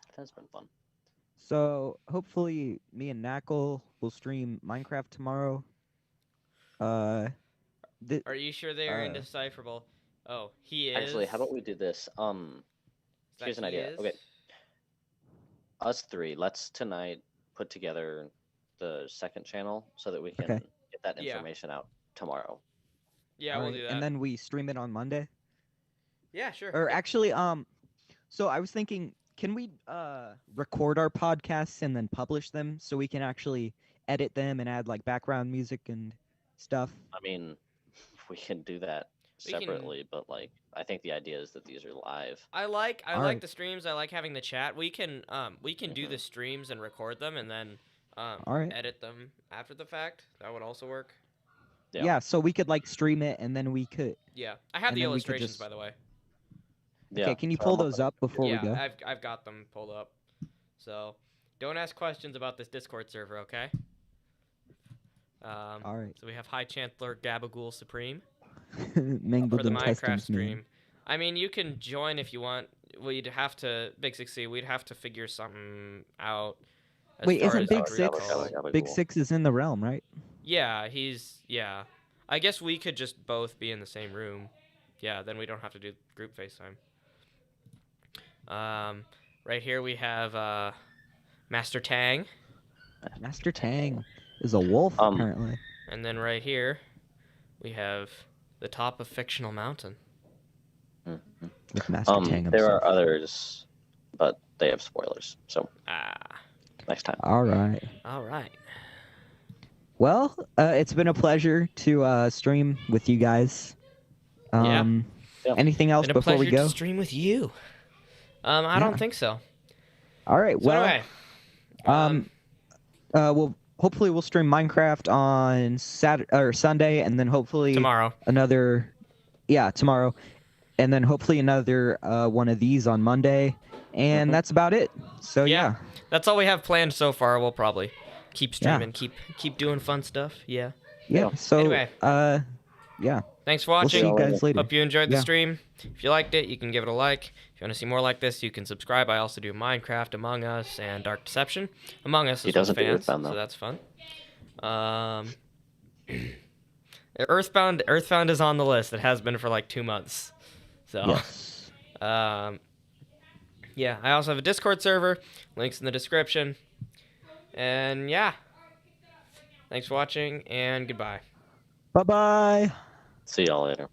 It has been fun. So hopefully me and Knuckle will stream Minecraft tomorrow. Are you sure they are Uh, indecipherable? Oh, he is. Actually, how about we do this? Is that Here's an he idea. is? Okay. Us 3, let's tonight put together the second channel so that we can Okay. get that Yeah. information out tomorrow. Yeah, we'll Alright, do that. And then we stream it on Monday. yeah, sure. Or actually, so I was thinking, can we record our podcasts and then publish them so we can actually edit them and add like background music and stuff? I mean, we can do that We can- separately, but like I think the idea is that these are live. I like Alright. the streams. I like having the chat. We can do the Mhm. streams and record them and then Alright. edit them after the fact. That would also work. Yeah. Yeah, so we could like stream it and then we could. Yeah, I have And the then we could illustrations just- by the way. Yeah. Okay, can you so pull I'm those up before yeah, we go? I've got them pulled up. So don't ask questions about this Discord server, okay? All right. So we have High Chancellor Gabagool Supreme Mangled for the intestines, Minecraft man. stream. I mean, you can join if you want. We'd have to Big 6C. We'd have to figure something out. as Wait, far isn't as Big I Six? recall. Big Six is in the realm, right? Yeah, yeah. I guess we could just both be in the same room. Yeah, then we don't have to do group FaceTime. Right here we have Master Tang, Master Tang is a wolf, apparently. and then right here we have the top of Fictional Mountain. With Master Tang himself. There are others, but they have spoilers. So next time. All right. Well, it's been a pleasure to stream with you guys. Yeah. Anything else Been a before we pleasure go? to stream with you. I don't think so. All right. So Well, anyway, we'll hopefully stream Minecraft on Saturday or Sunday, and then hopefully tomorrow. Tomorrow, and then hopefully another one of these on Monday, and that's about it. So yeah. That's all we have planned so far. We'll probably keep streaming, keep doing fun stuff. Yeah. So Anyway. Yeah. Thanks for We'll watching. see you guys later. Hope you enjoyed the Yeah. stream. If you liked it, you can give it a like. If you want to see more like this, you can subscribe. I also do Minecraft, Among Us, and Dark Deception. Among Us He is with doesn't do fans, Earthbound, though. so that's fun. Earthbound is on the list. It has been for like 2 months. So, Yes. yeah, I also have a Discord server. Links in the description. And yeah, thanks for watching, and goodbye. Bye-bye. See y'all later.